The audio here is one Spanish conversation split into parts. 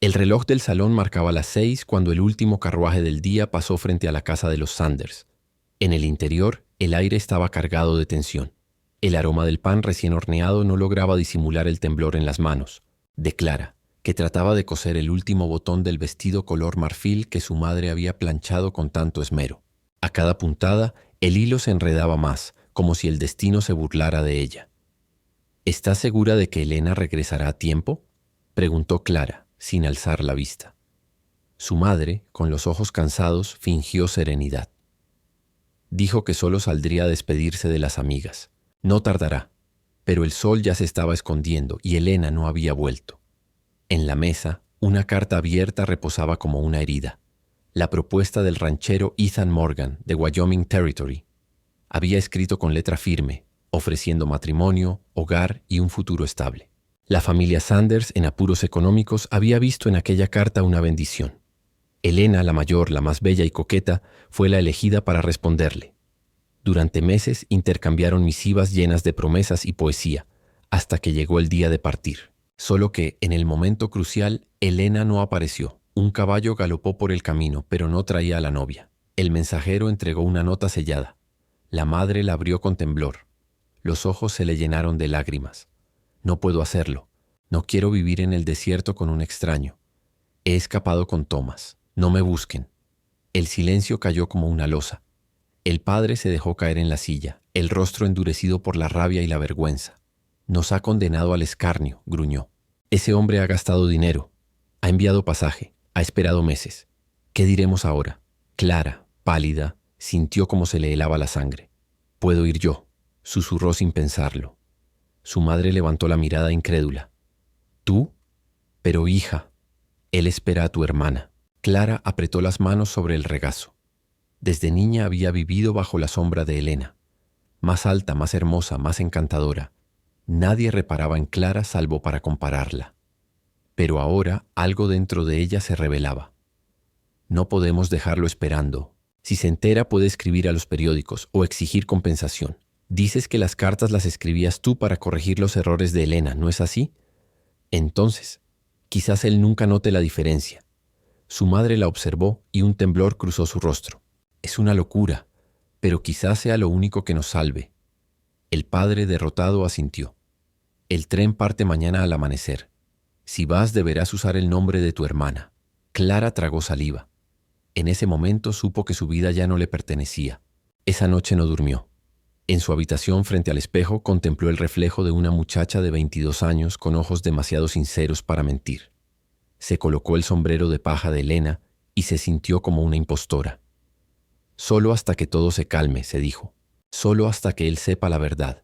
El reloj del salón marcaba las 6 cuando el último carruaje del día pasó frente a la casa de los Sanders. En el interior, el aire estaba cargado de tensión. El aroma del pan recién horneado no lograba disimular el temblor en las manos de Clara, que trataba de coser el último botón del vestido color marfil que su madre había planchado con tanto esmero. A cada puntada, el hilo se enredaba más, como si el destino se burlara de ella. ¿Estás segura de que Elena regresará a tiempo?, preguntó Clara, sin alzar la vista. Su madre, con los ojos cansados, fingió serenidad. Dijo que solo saldría a despedirse de las amigas. No tardará, pero el sol ya se estaba escondiendo y Elena no había vuelto. En la mesa, una carta abierta reposaba como una herida. La propuesta del ranchero Ethan Morgan, de Wyoming Territory. Había escrito con letra firme, ofreciendo matrimonio, hogar y un futuro estable. La familia Sanders, en apuros económicos, había visto en aquella carta una bendición. Elena, la mayor, la más bella y coqueta, fue la elegida para responderle. Durante meses intercambiaron misivas llenas de promesas y poesía, hasta que llegó el día de partir. Solo que, en el momento crucial, Elena no apareció. Un caballo galopó por el camino, pero no traía a la novia. El mensajero entregó una nota sellada. La madre la abrió con temblor. Los ojos se le llenaron de lágrimas. No puedo hacerlo. No quiero vivir en el desierto con un extraño. He escapado con Thomas. No me busquen. El silencio cayó como una losa. El padre se dejó caer en la silla, el rostro endurecido por la rabia y la vergüenza. Nos ha condenado al escarnio, gruñó. Ese hombre ha gastado dinero. Ha enviado pasaje. Ha esperado meses. ¿Qué diremos ahora? Clara, pálida, sintió como se le helaba la sangre. «Puedo ir yo», susurró sin pensarlo. Su madre levantó la mirada incrédula. «¿Tú? Pero hija, él espera a tu hermana». Clara apretó las manos sobre el regazo. Desde niña había vivido bajo la sombra de Elena. Más alta, más hermosa, más encantadora. Nadie reparaba en Clara salvo para compararla. Pero ahora algo dentro de ella se revelaba. No podemos dejarlo esperando. Si se entera puede escribir a los periódicos o exigir compensación. Dices que las cartas las escribías tú para corregir los errores de Elena, ¿no es así? Entonces, quizás él nunca note la diferencia. Su madre la observó y un temblor cruzó su rostro. Es una locura, pero quizás sea lo único que nos salve. El padre derrotado asintió. El tren parte mañana al amanecer. Si vas deberás usar el nombre de tu hermana. Clara tragó saliva. En ese momento supo que su vida ya no le pertenecía. Esa noche no durmió. En su habitación frente al espejo contempló el reflejo de una muchacha de 22 años con ojos demasiado sinceros para mentir. Se colocó el sombrero de paja de Elena y se sintió como una impostora. Solo hasta que todo se calme, se dijo. Solo hasta que él sepa la verdad.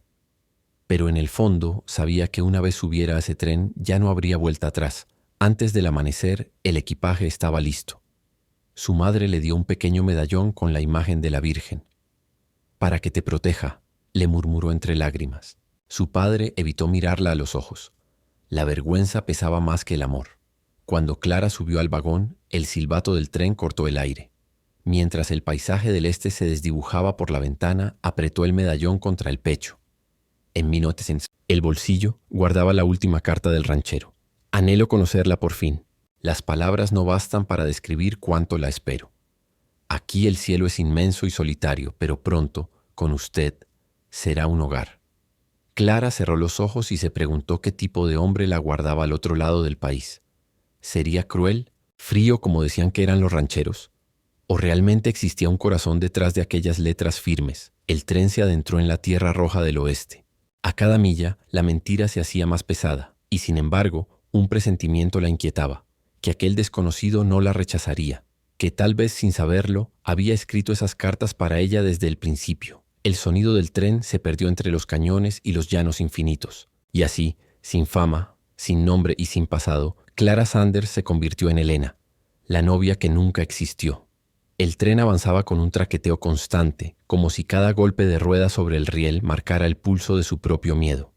Pero en el fondo sabía que una vez subiera a ese tren ya no habría vuelta atrás. Antes del amanecer, el equipaje estaba listo. Su madre le dio un pequeño medallón con la imagen de la Virgen. «Para que te proteja», le murmuró entre lágrimas. Su padre evitó mirarla a los ojos. La vergüenza pesaba más que el amor. Cuando Clara subió al vagón, el silbato del tren cortó el aire. Mientras el paisaje del este se desdibujaba por la ventana, apretó el medallón contra el pecho. En el bolsillo guardaba la última carta del ranchero. Anhelo conocerla por fin. Las palabras no bastan para describir cuánto la espero. Aquí el cielo es inmenso y solitario, pero pronto, con usted, será un hogar. Clara cerró los ojos y se preguntó qué tipo de hombre la guardaba al otro lado del país. ¿Sería cruel, frío como decían que eran los rancheros? ¿O realmente existía un corazón detrás de aquellas letras firmes? El tren se adentró en la tierra roja del oeste. A cada milla, la mentira se hacía más pesada, y sin embargo, un presentimiento la inquietaba, que aquel desconocido no la rechazaría, que tal vez sin saberlo, había escrito esas cartas para ella desde el principio. El sonido del tren se perdió entre los cañones y los llanos infinitos, y así, sin fama, sin nombre y sin pasado, Clara Sanders se convirtió en Elena, la novia que nunca existió. El tren avanzaba con un traqueteo constante, como si cada golpe de rueda sobre el riel marcara el pulso de su propio miedo.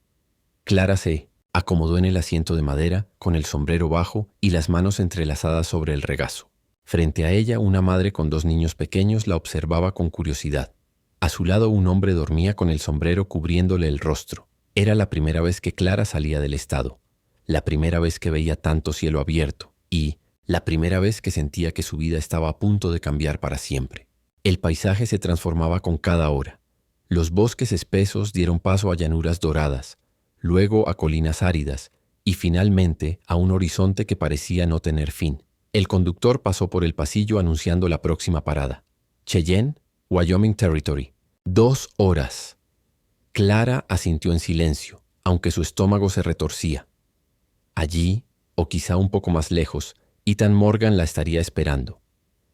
Clara se acomodó en el asiento de madera, con el sombrero bajo y las manos entrelazadas sobre el regazo. Frente a ella, una madre con 2 niños pequeños la observaba con curiosidad. A su lado, un hombre dormía con el sombrero cubriéndole el rostro. Era la primera vez que Clara salía del estado, la primera vez que veía tanto cielo abierto, y la primera vez que sentía que su vida estaba a punto de cambiar para siempre. El paisaje se transformaba con cada hora. Los bosques espesos dieron paso a llanuras doradas, luego a colinas áridas y finalmente a un horizonte que parecía no tener fin. El conductor pasó por el pasillo anunciando la próxima parada. Cheyenne, Wyoming Territory. 2 horas. Clara asintió en silencio, aunque su estómago se retorcía. Allí, o quizá un poco más lejos, Ethan Morgan la estaría esperando.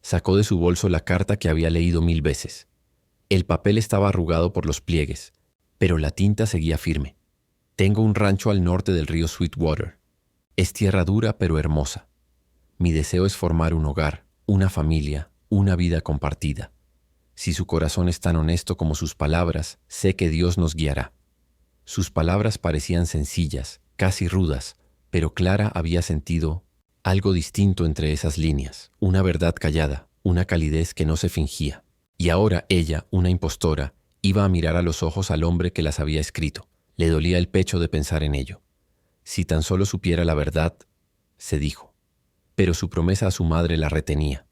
Sacó de su bolso la carta que había leído 1000 veces. El papel estaba arrugado por los pliegues, pero la tinta seguía firme. Tengo un rancho al norte del río Sweetwater. Es tierra dura pero hermosa. Mi deseo es formar un hogar, una familia, una vida compartida. Si su corazón es tan honesto como sus palabras, sé que Dios nos guiará. Sus palabras parecían sencillas, casi rudas, pero Clara había sentido algo distinto entre esas líneas, una verdad callada, una calidez que no se fingía. Y ahora ella, una impostora, iba a mirar a los ojos al hombre que las había escrito. Le dolía el pecho de pensar en ello. Si tan solo supiera la verdad, se dijo. Pero su promesa a su madre la retenía.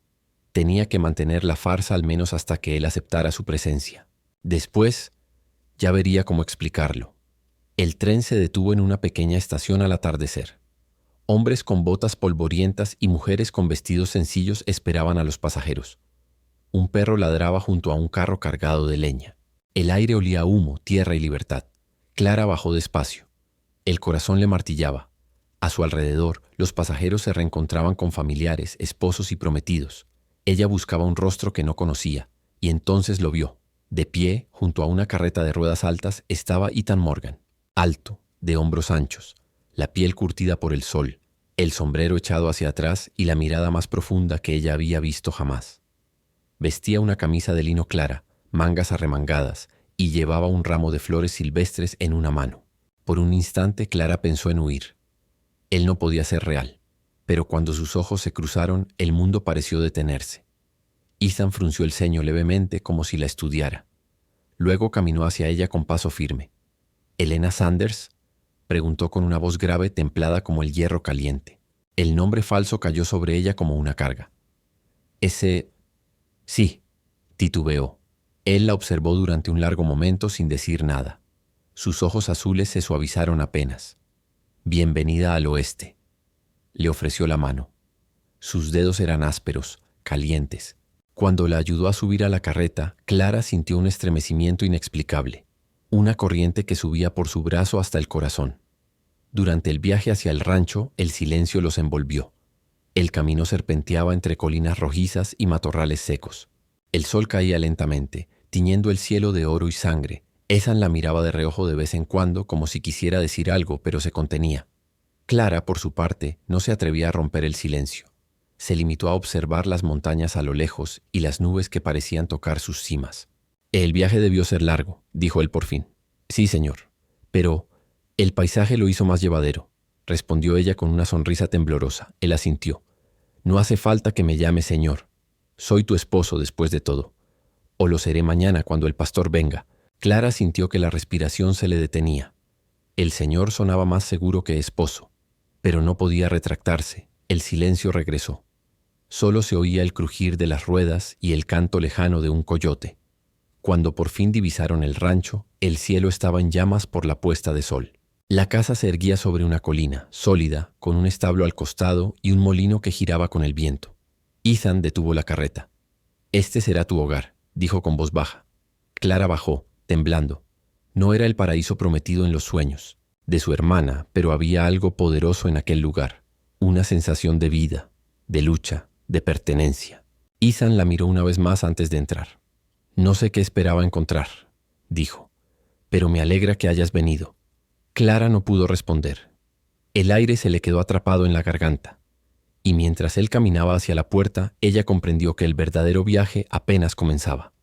Tenía que mantener la farsa al menos hasta que él aceptara su presencia. Después, ya vería cómo explicarlo. El tren se detuvo en una pequeña estación al atardecer. Hombres con botas polvorientas y mujeres con vestidos sencillos esperaban a los pasajeros. Un perro ladraba junto a un carro cargado de leña. El aire olía a humo, tierra y libertad. Clara bajó despacio. El corazón le martillaba. A su alrededor, los pasajeros se reencontraban con familiares, esposos y prometidos. Ella buscaba un rostro que no conocía, y entonces lo vio. De pie, junto a una carreta de ruedas altas, estaba Ethan Morgan. Alto, de hombros anchos, la piel curtida por el sol, el sombrero echado hacia atrás y la mirada más profunda que ella había visto jamás. Vestía una camisa de lino clara, mangas arremangadas, y llevaba un ramo de flores silvestres en una mano. Por un instante Clara pensó en huir. Él no podía ser real, pero cuando sus ojos se cruzaron, el mundo pareció detenerse. Ethan frunció el ceño levemente como si la estudiara. Luego caminó hacia ella con paso firme. «¿Elena Sanders?», preguntó con una voz grave templada como el hierro caliente. El nombre falso cayó sobre ella como una carga. «Ese... sí», titubeó. Él la observó durante un largo momento sin decir nada. Sus ojos azules se suavizaron apenas. «Bienvenida al oeste». Le ofreció la mano. Sus dedos eran ásperos, calientes. Cuando la ayudó a subir a la carreta, Clara sintió un estremecimiento inexplicable, una corriente que subía por su brazo hasta el corazón. Durante el viaje hacia el rancho, el silencio los envolvió. El camino serpenteaba entre colinas rojizas y matorrales secos. El sol caía lentamente, tiñendo el cielo de oro y sangre. Ethan la miraba de reojo de vez en cuando como si quisiera decir algo, pero se contenía. Clara, por su parte, no se atrevía a romper el silencio. Se limitó a observar las montañas a lo lejos y las nubes que parecían tocar sus cimas. «El viaje debió ser largo», dijo él por fin. «Sí, señor. Pero el paisaje lo hizo más llevadero», respondió ella con una sonrisa temblorosa. Él asintió. «No hace falta que me llame señor. Soy tu esposo después de todo. O lo seré mañana cuando el pastor venga». Clara sintió que la respiración se le detenía. El señor sonaba más seguro que esposo, pero no podía retractarse. El silencio regresó. Solo se oía el crujir de las ruedas y el canto lejano de un coyote. Cuando por fin divisaron el rancho, el cielo estaba en llamas por la puesta de sol. La casa se erguía sobre una colina, sólida, con un establo al costado y un molino que giraba con el viento. Ethan detuvo la carreta. «Este será tu hogar», dijo con voz baja. Clara bajó, temblando. No era el paraíso prometido en los sueños de su hermana, pero había algo poderoso en aquel lugar. Una sensación de vida, de lucha, de pertenencia. Ethan la miró una vez más antes de entrar. «No sé qué esperaba encontrar», dijo, «pero me alegra que hayas venido». Clara no pudo responder. El aire se le quedó atrapado en la garganta, y mientras él caminaba hacia la puerta, ella comprendió que el verdadero viaje apenas comenzaba.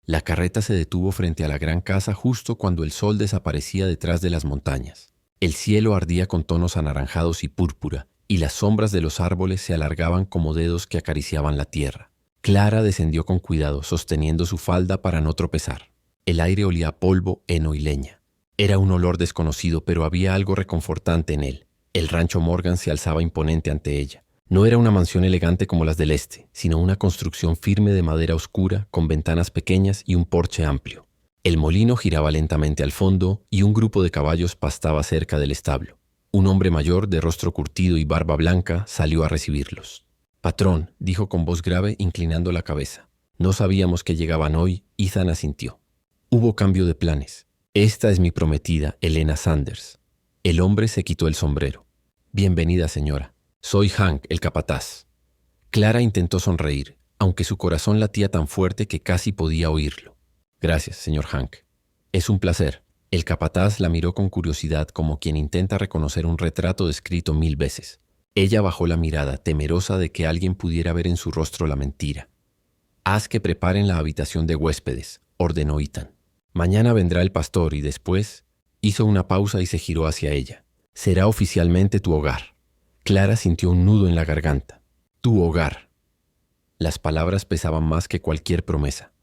La carreta se detuvo frente a la gran casa justo cuando el sol desaparecía detrás de las montañas. El cielo ardía con tonos anaranjados y púrpura, y las sombras de los árboles se alargaban como dedos que acariciaban la tierra. Clara descendió con cuidado, sosteniendo su falda para no tropezar. El aire olía a polvo, heno y leña. Era un olor desconocido, pero había algo reconfortante en él. El rancho Morgan se alzaba imponente ante ella. No era una mansión elegante como las del este, sino una construcción firme de madera oscura, con ventanas pequeñas y un porche amplio. El molino giraba lentamente al fondo y un grupo de caballos pastaba cerca del establo. Un hombre mayor, de rostro curtido y barba blanca, salió a recibirlos. «Patrón», dijo con voz grave, inclinando la cabeza. «No sabíamos que llegaban hoy», Ethan asintió. Hubo cambio de planes. «Esta es mi prometida, Helena Sanders». El hombre se quitó el sombrero. «Bienvenida, señora. Soy Hank, el capataz». Clara intentó sonreír, aunque su corazón latía tan fuerte que casi podía oírlo. «Gracias, señor Hank. Es un placer». El capataz la miró con curiosidad, como quien intenta reconocer un retrato descrito 1000 veces. Ella bajó la mirada, temerosa de que alguien pudiera ver en su rostro la mentira. «Haz que preparen la habitación de huéspedes», ordenó Ethan. «Mañana vendrá el pastor y después…» Hizo una pausa y se giró hacia ella. «Será oficialmente tu hogar». Clara sintió un nudo en la garganta. «Tu hogar». Las palabras pesaban más que cualquier promesa.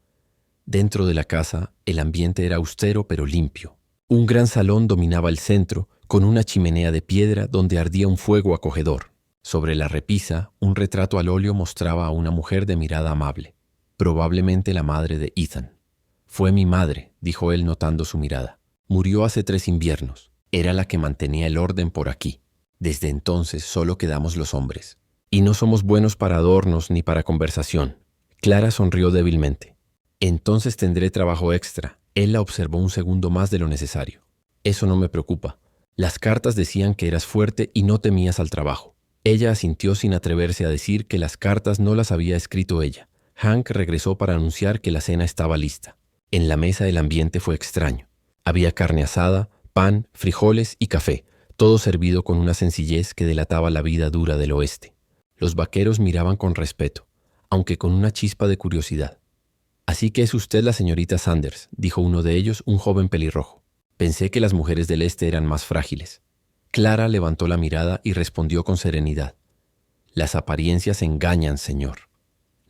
Dentro de la casa, el ambiente era austero pero limpio. Un gran salón dominaba el centro, con una chimenea de piedra donde ardía un fuego acogedor. Sobre la repisa, un retrato al óleo mostraba a una mujer de mirada amable, probablemente la madre de Ethan. «Fue mi madre», dijo él notando su mirada. «Murió hace 3 inviernos. Era la que mantenía el orden por aquí. Desde entonces solo quedamos los hombres. Y no somos buenos para adornos ni para conversación». Clara sonrió débilmente. «Entonces tendré trabajo extra». Él la observó un segundo más de lo necesario. «Eso no me preocupa. Las cartas decían que eras fuerte y no temías al trabajo». Ella asintió sin atreverse a decir que las cartas no las había escrito ella. Hank regresó para anunciar que la cena estaba lista. En la mesa el ambiente fue extraño. Había carne asada, pan, frijoles y café, todo servido con una sencillez que delataba la vida dura del oeste. Los vaqueros miraban con respeto, aunque con una chispa de curiosidad. «Así que es usted la señorita Sanders», dijo uno de ellos, un joven pelirrojo. «Pensé que las mujeres del este eran más frágiles». Clara levantó la mirada y respondió con serenidad. «Las apariencias engañan, señor».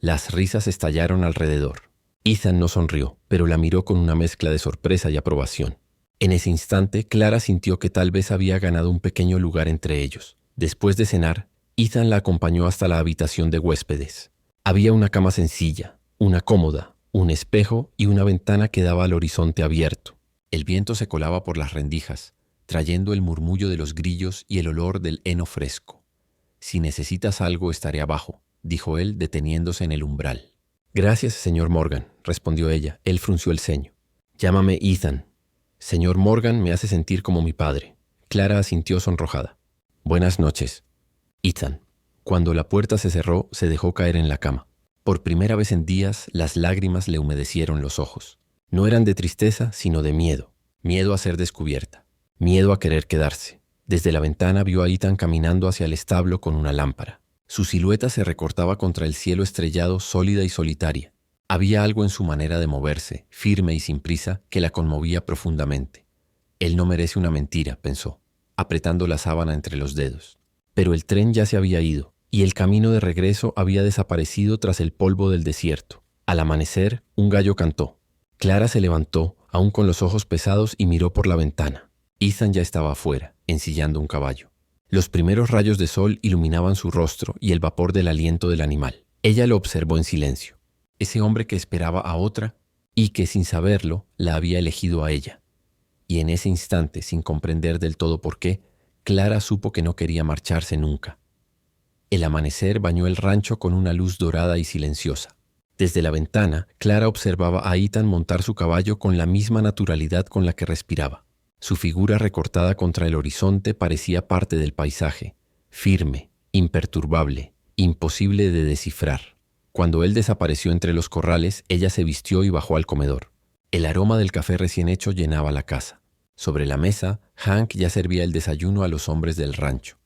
Las risas estallaron alrededor. Ethan no sonrió, pero la miró con una mezcla de sorpresa y aprobación. En ese instante, Clara sintió que tal vez había ganado un pequeño lugar entre ellos. Después de cenar, Ethan la acompañó hasta la habitación de huéspedes. Había una cama sencilla, una cómoda, un espejo y una ventana que daba al horizonte abierto. El viento se colaba por las rendijas, trayendo el murmullo de los grillos y el olor del heno fresco. «Si necesitas algo, estaré abajo», dijo él, deteniéndose en el umbral. «Gracias, señor Morgan», respondió ella. Él frunció el ceño. «Llámame Ethan. Señor Morgan me hace sentir como mi padre». Clara asintió sonrojada. «Buenas noches, Ethan». Cuando la puerta se cerró, se dejó caer en la cama. Por primera vez en días, las lágrimas le humedecieron los ojos. No eran de tristeza, sino de miedo. Miedo a ser descubierta. Miedo a querer quedarse. Desde la ventana vio a Ethan caminando hacia el establo con una lámpara. Su silueta se recortaba contra el cielo estrellado, sólida y solitaria. Había algo en su manera de moverse, firme y sin prisa, que la conmovía profundamente. «Él no merece una mentira», pensó, apretando la sábana entre los dedos. Pero el tren ya se había ido, y el camino de regreso había desaparecido tras el polvo del desierto. Al amanecer, un gallo cantó. Clara se levantó, aún con los ojos pesados, y miró por la ventana. Ethan ya estaba afuera, ensillando un caballo. Los primeros rayos de sol iluminaban su rostro y el vapor del aliento del animal. Ella lo observó en silencio. Ese hombre que esperaba a otra y que, sin saberlo, la había elegido a ella. Y en ese instante, sin comprender del todo por qué, Clara supo que no quería marcharse nunca. El amanecer bañó el rancho con una luz dorada y silenciosa. Desde la ventana, Clara observaba a Ethan montar su caballo con la misma naturalidad con la que respiraba. Su figura recortada contra el horizonte parecía parte del paisaje, firme, imperturbable, imposible de descifrar. Cuando él desapareció entre los corrales, ella se vistió y bajó al comedor. El aroma del café recién hecho llenaba la casa. Sobre la mesa, Hank ya servía el desayuno a los hombres del rancho.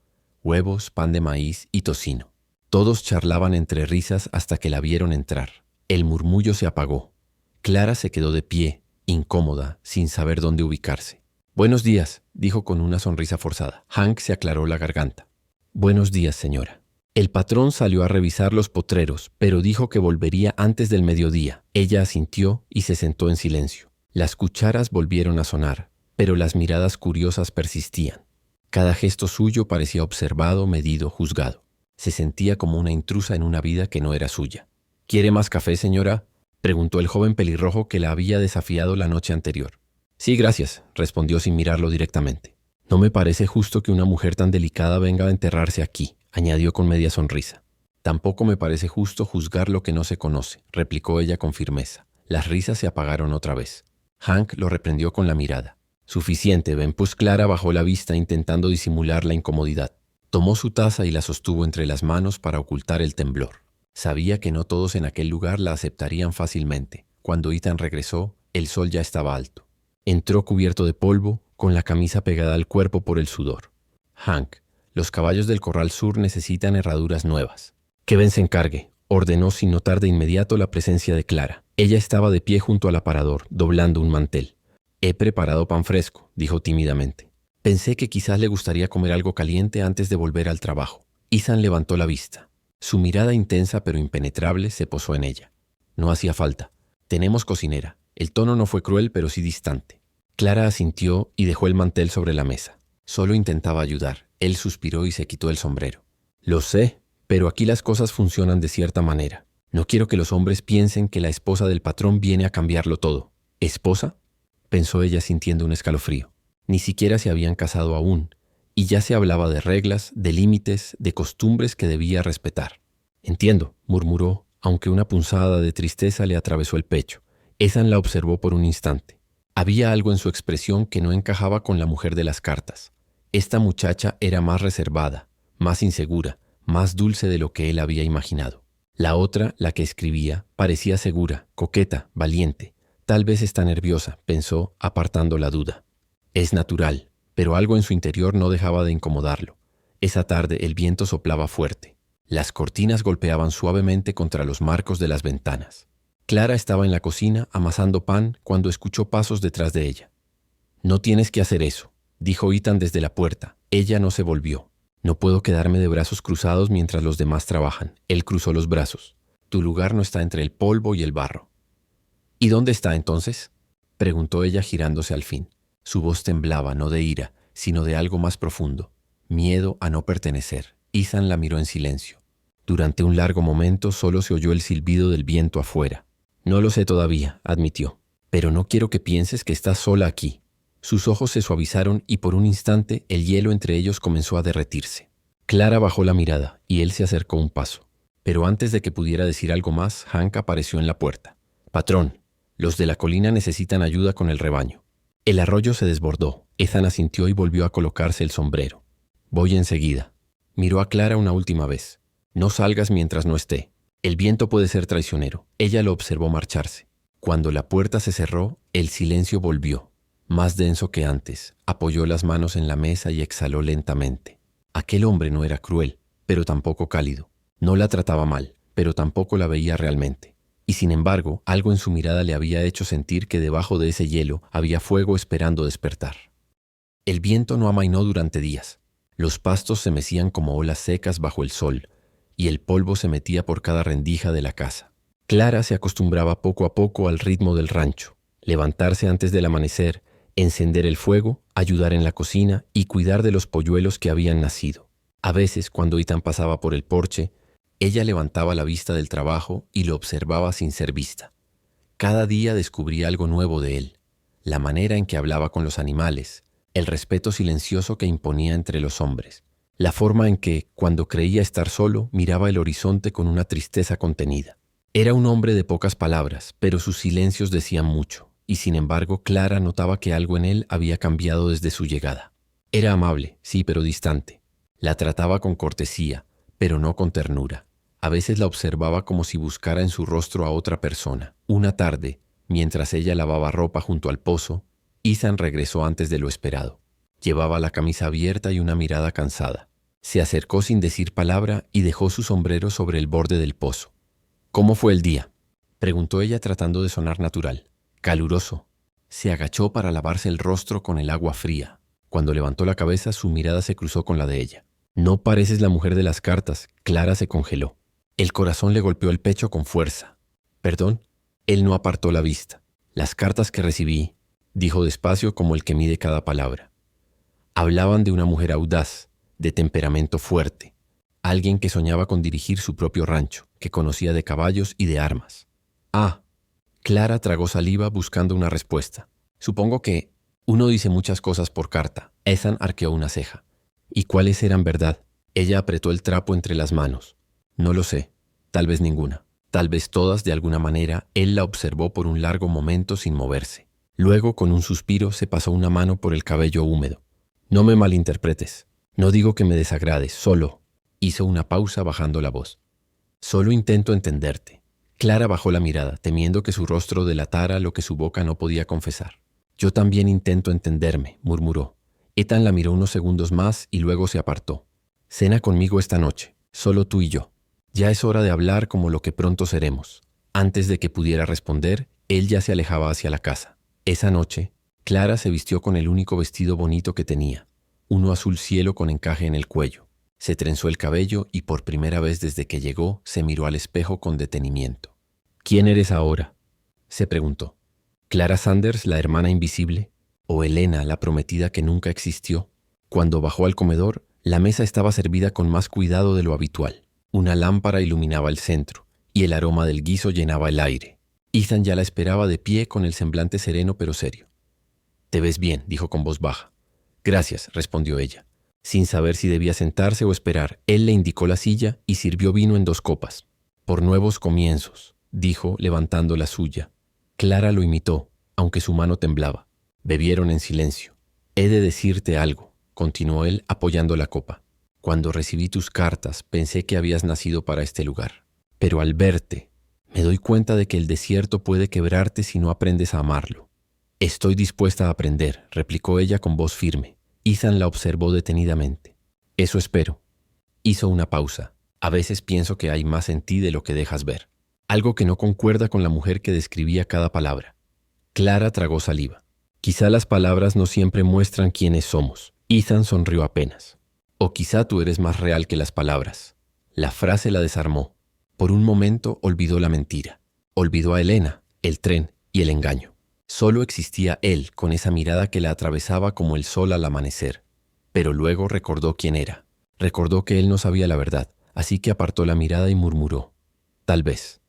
Huevos, pan de maíz y tocino. Todos charlaban entre risas hasta que la vieron entrar. El murmullo se apagó. Clara se quedó de pie, incómoda, sin saber dónde ubicarse. «Buenos días», dijo con una sonrisa forzada. Hank se aclaró la garganta. «Buenos días, señora». El patrón salió a revisar los potreros, pero dijo que volvería antes del mediodía. Ella asintió y se sentó en silencio. Las cucharas volvieron a sonar, pero las miradas curiosas persistían. Cada gesto suyo parecía observado, medido, juzgado. Se sentía como una intrusa en una vida que no era suya. ¿Quiere más café, señora?, preguntó el joven pelirrojo que la había desafiado la noche anterior. Sí, gracias, respondió sin mirarlo directamente. No me parece justo que una mujer tan delicada venga a enterrarse aquí, añadió con media sonrisa. Tampoco me parece justo juzgar lo que no se conoce, replicó ella con firmeza. Las risas se apagaron otra vez. Hank lo reprendió con la mirada. Suficiente, ven, pues Clara bajó la vista intentando disimular la incomodidad. Tomó su taza y la sostuvo entre las manos para ocultar el temblor. Sabía que no todos en aquel lugar la aceptarían fácilmente. Cuando Ethan regresó, el sol ya estaba alto. Entró cubierto de polvo, con la camisa pegada al cuerpo por el sudor. Hank, los caballos del Corral Sur necesitan herraduras nuevas. Que Ben se encargue, ordenó sin notar de inmediato la presencia de Clara. Ella estaba de pie junto al aparador, doblando un mantel. He preparado pan fresco, dijo tímidamente. Pensé que quizás le gustaría comer algo caliente antes de volver al trabajo. Ethan levantó la vista. Su mirada intensa pero impenetrable se posó en ella. No hacía falta. Tenemos cocinera. El tono no fue cruel pero sí distante. Clara asintió y dejó el mantel sobre la mesa. Solo intentaba ayudar. Él suspiró y se quitó el sombrero. Lo sé, pero aquí las cosas funcionan de cierta manera. No quiero que los hombres piensen que la esposa del patrón viene a cambiarlo todo. ¿Esposa?, pensó ella sintiendo un escalofrío. Ni siquiera se habían casado aún, y ya se hablaba de reglas, de límites, de costumbres que debía respetar. Entiendo, murmuró, aunque una punzada de tristeza le atravesó el pecho. Ethan la observó por un instante. Había algo en su expresión que no encajaba con la mujer de las cartas. Esta muchacha era más reservada, más insegura, más dulce de lo que él había imaginado. La otra, la que escribía, parecía segura, coqueta, valiente. Tal vez está nerviosa, pensó, apartando la duda. Es natural, pero algo en su interior no dejaba de incomodarlo. Esa tarde el viento soplaba fuerte. Las cortinas golpeaban suavemente contra los marcos de las ventanas. Clara estaba en la cocina amasando pan cuando escuchó pasos detrás de ella. No tienes que hacer eso, dijo Ethan desde la puerta. Ella no se volvió. No puedo quedarme de brazos cruzados mientras los demás trabajan. Él cruzó los brazos. Tu lugar no está entre el polvo y el barro. ¿Y dónde está entonces?, preguntó ella girándose al fin. Su voz temblaba, no de ira, sino de algo más profundo. Miedo a no pertenecer. Ethan la miró en silencio. Durante un largo momento solo se oyó el silbido del viento afuera. No lo sé todavía, admitió. Pero no quiero que pienses que estás sola aquí. Sus ojos se suavizaron y por un instante el hielo entre ellos comenzó a derretirse. Clara bajó la mirada y él se acercó un paso. Pero antes de que pudiera decir algo más, Hank apareció en la puerta. Patrón, los de la colina necesitan ayuda con el rebaño. El arroyo se desbordó. Ethan asintió y volvió a colocarse el sombrero. Voy enseguida. Miró a Clara una última vez. No salgas mientras no esté. El viento puede ser traicionero. Ella lo observó marcharse. Cuando la puerta se cerró, el silencio volvió. Más denso que antes. Apoyó las manos en la mesa y exhaló lentamente. Aquel hombre no era cruel, pero tampoco cálido. No la trataba mal, pero tampoco la veía realmente. Y sin embargo, algo en su mirada le había hecho sentir que debajo de ese hielo había fuego esperando despertar. El viento no amainó durante días. Los pastos se mecían como olas secas bajo el sol, y el polvo se metía por cada rendija de la casa. Clara se acostumbraba poco a poco al ritmo del rancho. Levantarse antes del amanecer, encender el fuego, ayudar en la cocina y cuidar de los polluelos que habían nacido. A veces, cuando Ethan pasaba por el porche, ella levantaba la vista del trabajo y lo observaba sin ser vista. Cada día descubría algo nuevo de él, la manera en que hablaba con los animales, el respeto silencioso que imponía entre los hombres, la forma en que, cuando creía estar solo, miraba el horizonte con una tristeza contenida. Era un hombre de pocas palabras, pero sus silencios decían mucho, y sin embargo Clara notaba que algo en él había cambiado desde su llegada. Era amable, sí, pero distante. La trataba con cortesía, pero no con ternura. A veces la observaba como si buscara en su rostro a otra persona. Una tarde, mientras ella lavaba ropa junto al pozo, Ethan regresó antes de lo esperado. Llevaba la camisa abierta y una mirada cansada. Se acercó sin decir palabra y dejó su sombrero sobre el borde del pozo. ¿Cómo fue el día?, preguntó ella tratando de sonar natural. Caluroso. Se agachó para lavarse el rostro con el agua fría. Cuando levantó la cabeza, su mirada se cruzó con la de ella. No pareces la mujer de las cartas. Clara se congeló. El corazón le golpeó el pecho con fuerza. ¿Perdón? Él no apartó la vista. Las cartas que recibí, dijo despacio como el que mide cada palabra. Hablaban de una mujer audaz, de temperamento fuerte. Alguien que soñaba con dirigir su propio rancho, que conocía de caballos y de armas. Ah, Clara tragó saliva buscando una respuesta. Supongo que uno dice muchas cosas por carta. Ethan arqueó una ceja. ¿Y cuáles eran verdad? Ella apretó el trapo entre las manos. No lo sé. Tal vez ninguna. Tal vez todas de alguna manera. Él la observó por un largo momento sin moverse. Luego, con un suspiro, se pasó una mano por el cabello húmedo. No me malinterpretes. No digo que me desagrades, solo. Hizo una pausa bajando la voz. Solo intento entenderte. Clara bajó la mirada, temiendo que su rostro delatara lo que su boca no podía confesar. Yo también intento entenderme, murmuró. Ethan la miró unos segundos más y luego se apartó. Cena conmigo esta noche, solo tú y yo. Ya es hora de hablar como lo que pronto seremos. Antes de que pudiera responder, él ya se alejaba hacia la casa. Esa noche, Clara se vistió con el único vestido bonito que tenía, uno azul cielo con encaje en el cuello. Se trenzó el cabello y por primera vez desde que llegó se miró al espejo con detenimiento. ¿Quién eres ahora?, se preguntó. ¿Clara Sanders, la hermana invisible? ¿O Elena, la prometida que nunca existió? Cuando bajó al comedor, la mesa estaba servida con más cuidado de lo habitual. Una lámpara iluminaba el centro y el aroma del guiso llenaba el aire. Ethan ya la esperaba de pie con el semblante sereno pero serio. «Te ves bien», dijo con voz baja. «Gracias», respondió ella. Sin saber si debía sentarse o esperar, él le indicó la silla y sirvió vino en 2 copas. «Por nuevos comienzos», dijo, levantando la suya. Clara lo imitó, aunque su mano temblaba. Bebieron en silencio. «He de decirte algo», continuó él, apoyando la copa. «Cuando recibí tus cartas, pensé que habías nacido para este lugar. Pero al verte, me doy cuenta de que el desierto puede quebrarte si no aprendes a amarlo». «Estoy dispuesta a aprender», replicó ella con voz firme. Ethan la observó detenidamente. «Eso espero». Hizo una pausa. «A veces pienso que hay más en ti de lo que dejas ver». Algo que no concuerda con la mujer que describía cada palabra. Clara tragó saliva. «Quizá las palabras no siempre muestran quiénes somos». Ethan sonrió apenas. «O quizá tú eres más real que las palabras». La frase la desarmó. Por un momento olvidó la mentira. Olvidó a Elena, el tren y el engaño. Solo existía él con esa mirada que la atravesaba como el sol al amanecer. Pero luego recordó quién era. Recordó que él no sabía la verdad, así que apartó la mirada y murmuró. «Tal vez».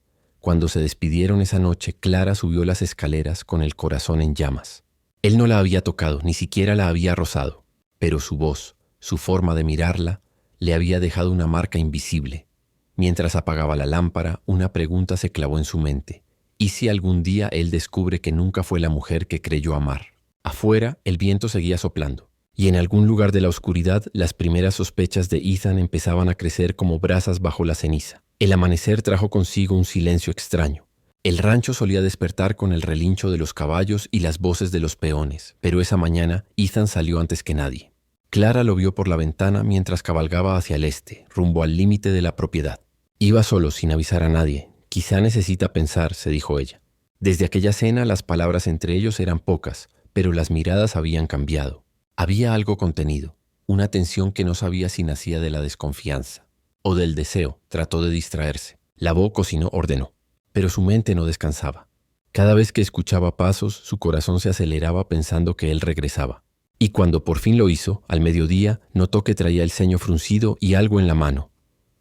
Cuando se despidieron esa noche, Clara subió las escaleras con el corazón en llamas. Él no la había tocado, ni siquiera la había rozado, pero su voz, su forma de mirarla, le había dejado una marca invisible. Mientras apagaba la lámpara, una pregunta se clavó en su mente. ¿Y si algún día él descubre que nunca fue la mujer que creyó amar? Afuera, el viento seguía soplando, y en algún lugar de la oscuridad, las primeras sospechas de Ethan empezaban a crecer como brasas bajo la ceniza. El amanecer trajo consigo un silencio extraño. El rancho solía despertar con el relincho de los caballos y las voces de los peones, pero esa mañana Ethan salió antes que nadie. Clara lo vio por la ventana mientras cabalgaba hacia el este, rumbo al límite de la propiedad. Iba solo, sin avisar a nadie. «Quizá necesita pensar», se dijo ella. Desde aquella cena las palabras entre ellos eran pocas, pero las miradas habían cambiado. Había algo contenido, una tensión que no sabía si nacía de la desconfianza o del deseo. Trató de distraerse. Lavó, cocinó, ordenó. Pero su mente no descansaba. Cada vez que escuchaba pasos, su corazón se aceleraba pensando que él regresaba. Y cuando por fin lo hizo, al mediodía, notó que traía el ceño fruncido y algo en la mano.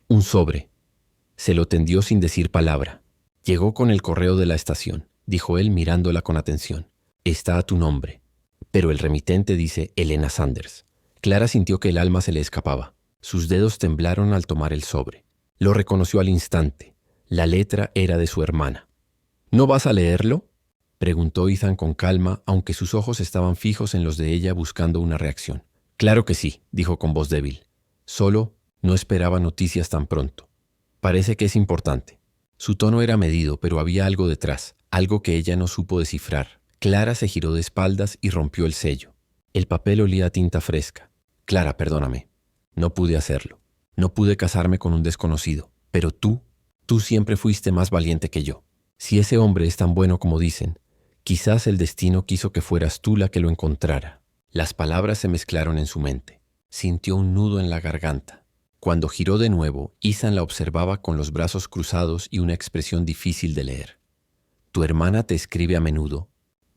Un sobre. Se lo tendió sin decir palabra. «Llegó con el correo de la estación», dijo él mirándola con atención. «Está a tu nombre. Pero el remitente dice Elena Sanders». Clara sintió que el alma se le escapaba. Sus dedos temblaron al tomar el sobre. Lo reconoció al instante. La letra era de su hermana. «¿No vas a leerlo?», preguntó Ethan con calma, aunque sus ojos estaban fijos en los de ella buscando una reacción. «Claro que sí», dijo con voz débil. Solo no esperaba noticias tan pronto. «Parece que es importante». Su tono era medido, pero había algo detrás, algo que ella no supo descifrar. Clara se giró de espaldas y rompió el sello. El papel olía a tinta fresca. «Clara, perdóname. No pude hacerlo. No pude casarme con un desconocido. Pero tú siempre fuiste más valiente que yo. Si ese hombre es tan bueno como dicen, quizás el destino quiso que fueras tú la que lo encontrara». Las palabras se mezclaron en su mente. Sintió un nudo en la garganta. Cuando giró de nuevo, Ethan la observaba con los brazos cruzados y una expresión difícil de leer. «¿Tu hermana te escribe a menudo?»,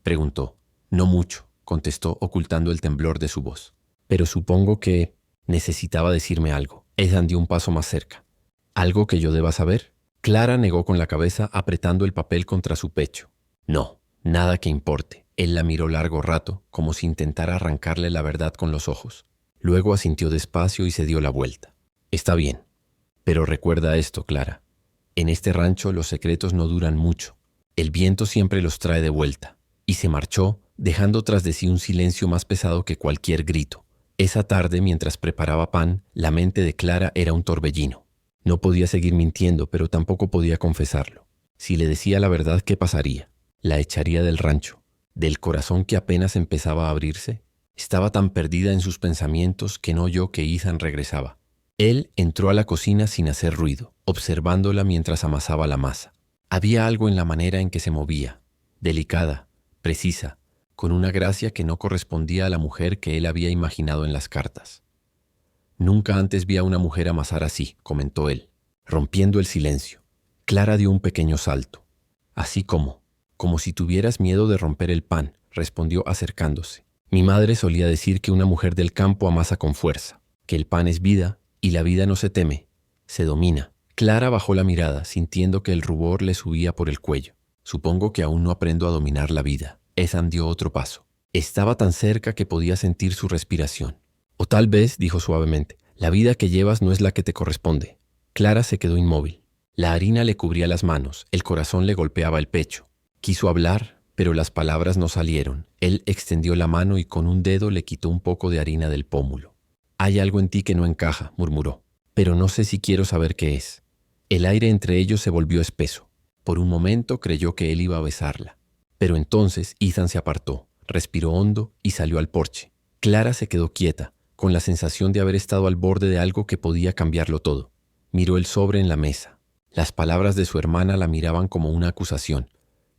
preguntó. «No mucho», contestó, ocultando el temblor de su voz. «Pero supongo que necesitaba decirme algo». Ethan dio un paso más cerca. ¿Algo que yo deba saber? Clara negó con la cabeza, apretando el papel contra su pecho. No, nada que importe. Él la miró largo rato, como si intentara arrancarle la verdad con los ojos. Luego asintió despacio y se dio la vuelta. Está bien. Pero recuerda esto, Clara. En este rancho los secretos no duran mucho. El viento siempre los trae de vuelta. Y se marchó, dejando tras de sí un silencio más pesado que cualquier grito. Esa tarde, mientras preparaba pan, la mente de Clara era un torbellino. No podía seguir mintiendo, pero tampoco podía confesarlo. Si le decía la verdad, ¿qué pasaría? La echaría del rancho, del corazón que apenas empezaba a abrirse. Estaba tan perdida en sus pensamientos que no oyó que Ethan regresaba. Él entró a la cocina sin hacer ruido, observándola mientras amasaba la masa. Había algo en la manera en que se movía, delicada, precisa, con una gracia que no correspondía a la mujer que él había imaginado en las cartas. Nunca antes vi a una mujer amasar así, comentó él, rompiendo el silencio. Clara dio un pequeño salto. Así como si tuvieras miedo de romper el pan, respondió acercándose. Mi madre solía decir que una mujer del campo amasa con fuerza, que el pan es vida y la vida no se teme, se domina. Clara bajó la mirada, sintiendo que el rubor le subía por el cuello. Supongo que aún no aprendo a dominar la vida. Ethan dio otro paso. Estaba tan cerca que podía sentir su respiración. O tal vez, dijo suavemente, la vida que llevas no es la que te corresponde. Clara se quedó inmóvil. La harina le cubría las manos, el corazón le golpeaba el pecho. Quiso hablar, pero las palabras no salieron. Él extendió la mano y con un dedo le quitó un poco de harina del pómulo. Hay algo en ti que no encaja, murmuró, pero no sé si quiero saber qué es. El aire entre ellos se volvió espeso. Por un momento creyó que él iba a besarla. Pero entonces Ethan se apartó, respiró hondo y salió al porche. Clara se quedó quieta, con la sensación de haber estado al borde de algo que podía cambiarlo todo. Miró el sobre en la mesa. Las palabras de su hermana la miraban como una acusación.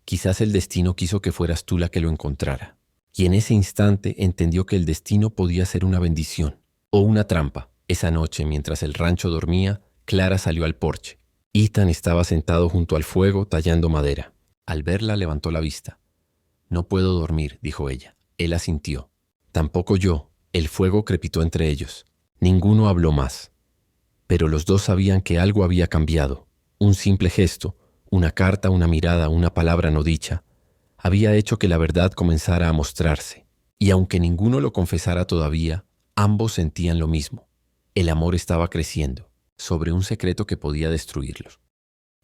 Quizás el destino quiso que fueras tú la que lo encontrara. Y en ese instante entendió que el destino podía ser una bendición o una trampa. Esa noche, mientras el rancho dormía, Clara salió al porche. Ethan estaba sentado junto al fuego tallando madera. Al verla levantó la vista. No puedo dormir, dijo ella. Él asintió. Tampoco yo. El fuego crepitó entre ellos. Ninguno habló más. Pero los dos sabían que algo había cambiado. Un simple gesto, una carta, una mirada, una palabra no dicha, había hecho que la verdad comenzara a mostrarse. Y aunque ninguno lo confesara todavía, ambos sentían lo mismo. El amor estaba creciendo, sobre un secreto que podía destruirlos.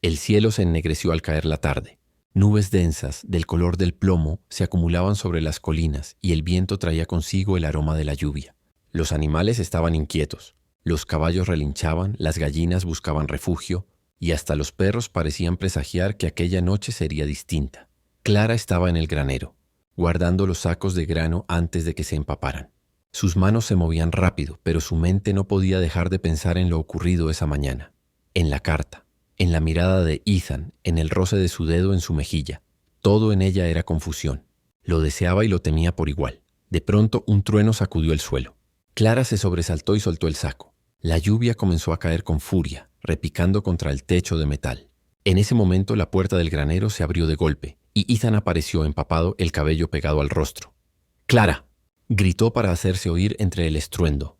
El cielo se ennegreció al caer la tarde. Nubes densas, del color del plomo, se acumulaban sobre las colinas y el viento traía consigo el aroma de la lluvia. Los animales estaban inquietos. Los caballos relinchaban, las gallinas buscaban refugio y hasta los perros parecían presagiar que aquella noche sería distinta. Clara estaba en el granero, guardando los sacos de grano antes de que se empaparan. Sus manos se movían rápido, pero su mente no podía dejar de pensar en lo ocurrido esa mañana, en la carta, en la mirada de Ethan, en el roce de su dedo en su mejilla. Todo en ella era confusión. Lo deseaba y lo temía por igual. De pronto un trueno sacudió el suelo. Clara se sobresaltó y soltó el saco. La lluvia comenzó a caer con furia, repicando contra el techo de metal. En ese momento la puerta del granero se abrió de golpe y Ethan apareció empapado, el cabello pegado al rostro. ¡Clara!, gritó para hacerse oír entre el estruendo.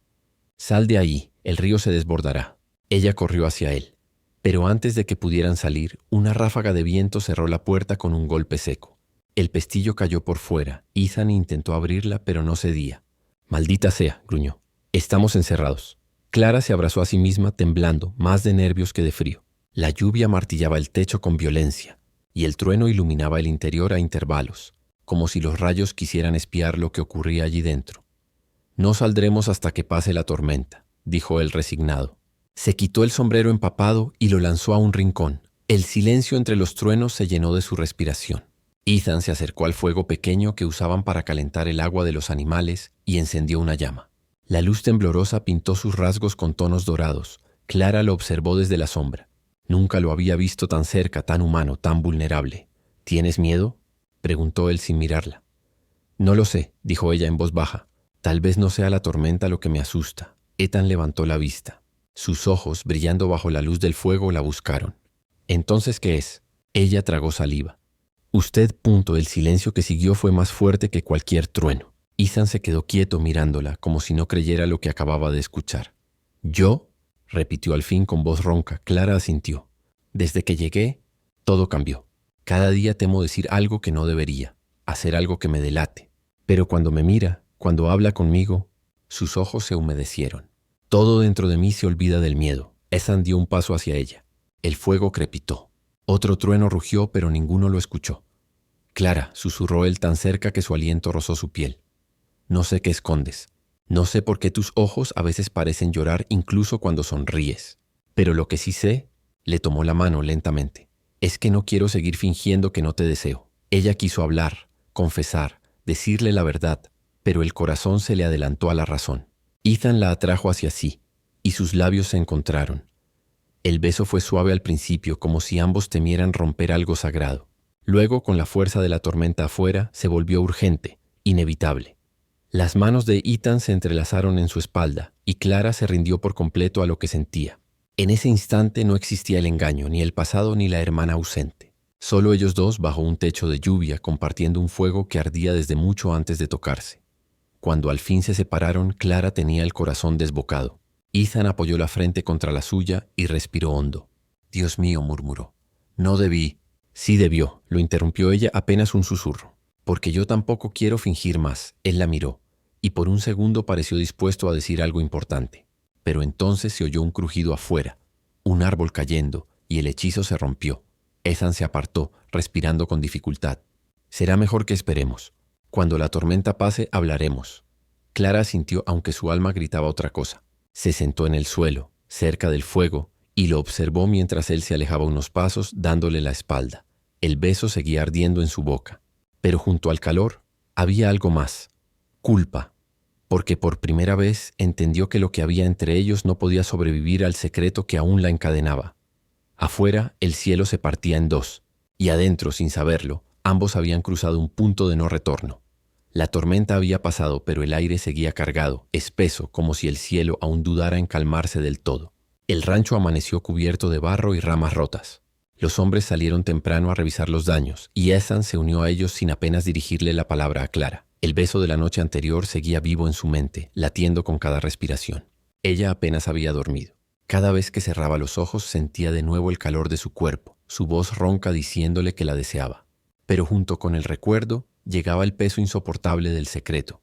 «Sal de ahí, el río se desbordará». Ella corrió hacia él. Pero antes de que pudieran salir, una ráfaga de viento cerró la puerta con un golpe seco. El pestillo cayó por fuera. Ethan intentó abrirla, pero no cedía. «Maldita sea», gruñó. «Estamos encerrados». Clara se abrazó a sí misma, temblando, más de nervios que de frío. La lluvia martillaba el techo con violencia, y el trueno iluminaba el interior a intervalos, como si los rayos quisieran espiar lo que ocurría allí dentro. «No saldremos hasta que pase la tormenta», dijo él resignado. Se quitó el sombrero empapado y lo lanzó a un rincón. El silencio entre los truenos se llenó de su respiración. Ethan se acercó al fuego pequeño que usaban para calentar el agua de los animales y encendió una llama. La luz temblorosa pintó sus rasgos con tonos dorados. Clara lo observó desde la sombra. Nunca lo había visto tan cerca, tan humano, tan vulnerable. «¿Tienes miedo?», preguntó él sin mirarla. «No lo sé», dijo ella en voz baja. «Tal vez no sea la tormenta lo que me asusta». Ethan levantó la vista. Sus ojos, brillando bajo la luz del fuego, la buscaron. «¿Entonces qué es?». Ella tragó saliva. «Usted». El silencio que siguió fue más fuerte que cualquier trueno. Ethan se quedó quieto mirándola, como si no creyera lo que acababa de escuchar. «¿Yo?». repitió al fin con voz ronca. Clara asintió. Desde que llegué, todo cambió. Cada día temo decir algo que no debería, hacer algo que me delate. Pero cuando me mira, cuando habla conmigo, sus ojos se humedecieron. Todo dentro de mí se olvida del miedo. Ethan dio un paso hacia ella. El fuego crepitó. Otro trueno rugió, pero ninguno lo escuchó. Clara, susurró él tan cerca que su aliento rozó su piel. No sé qué escondes. No sé por qué tus ojos a veces parecen llorar incluso cuando sonríes. Pero lo que sí sé, le tomó la mano lentamente, es que no quiero seguir fingiendo que no te deseo. Ella quiso hablar, confesar, decirle la verdad, pero el corazón se le adelantó a la razón. Ethan la atrajo hacia sí, y sus labios se encontraron. El beso fue suave al principio, como si ambos temieran romper algo sagrado. Luego, con la fuerza de la tormenta afuera, se volvió urgente, inevitable. Las manos de Ethan se entrelazaron en su espalda, y Clara se rindió por completo a lo que sentía. En ese instante no existía el engaño, ni el pasado ni la hermana ausente. Solo ellos dos bajo un techo de lluvia, compartiendo un fuego que ardía desde mucho antes de tocarse. Cuando al fin se separaron, Clara tenía el corazón desbocado. Ethan apoyó la frente contra la suya y respiró hondo. «Dios mío», murmuró. «No debí». «Sí debió», lo interrumpió ella apenas un susurro. «Porque yo tampoco quiero fingir más». Él la miró, y por un segundo pareció dispuesto a decir algo importante. Pero entonces se oyó un crujido afuera, un árbol cayendo, y el hechizo se rompió. Ethan se apartó, respirando con dificultad. «Será mejor que esperemos. Cuando la tormenta pase, hablaremos». Clara sintió, aunque su alma gritaba otra cosa. Se sentó en el suelo, cerca del fuego, y lo observó mientras él se alejaba unos pasos, dándole la espalda. El beso seguía ardiendo en su boca. Pero junto al calor había algo más. Culpa. Porque por primera vez entendió que lo que había entre ellos no podía sobrevivir al secreto que aún la encadenaba. Afuera, el cielo se partía en dos, y adentro, sin saberlo, ambos habían cruzado un punto de no retorno. La tormenta había pasado, pero el aire seguía cargado, espeso, como si el cielo aún dudara en calmarse del todo. El rancho amaneció cubierto de barro y ramas rotas. Los hombres salieron temprano a revisar los daños, y Ethan se unió a ellos sin apenas dirigirle la palabra a Clara. El beso de la noche anterior seguía vivo en su mente, latiendo con cada respiración. Ella apenas había dormido. Cada vez que cerraba los ojos sentía de nuevo el calor de su cuerpo, su voz ronca diciéndole que la deseaba. Pero junto con el recuerdo llegaba el peso insoportable del secreto.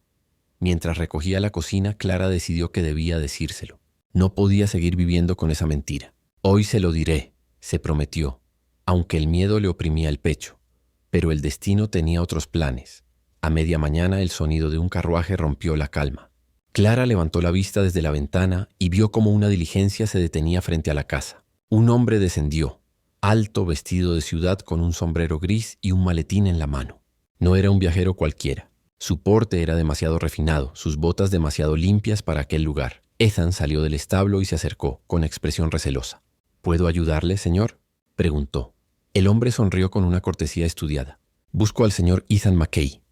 Mientras recogía la cocina, Clara decidió que debía decírselo. No podía seguir viviendo con esa mentira. «Hoy se lo diré», se prometió, aunque el miedo le oprimía el pecho. Pero el destino tenía otros planes. A media mañana el sonido de un carruaje rompió la calma. Clara levantó la vista desde la ventana y vio cómo una diligencia se detenía frente a la casa. Un hombre descendió, alto, vestido de ciudad con un sombrero gris y un maletín en la mano. No era un viajero cualquiera. Su porte era demasiado refinado, sus botas demasiado limpias para aquel lugar. Ethan salió del establo y se acercó, con expresión recelosa. «¿Puedo ayudarle, señor?», preguntó. El hombre sonrió con una cortesía estudiada. «Busco al señor Ethan McKay.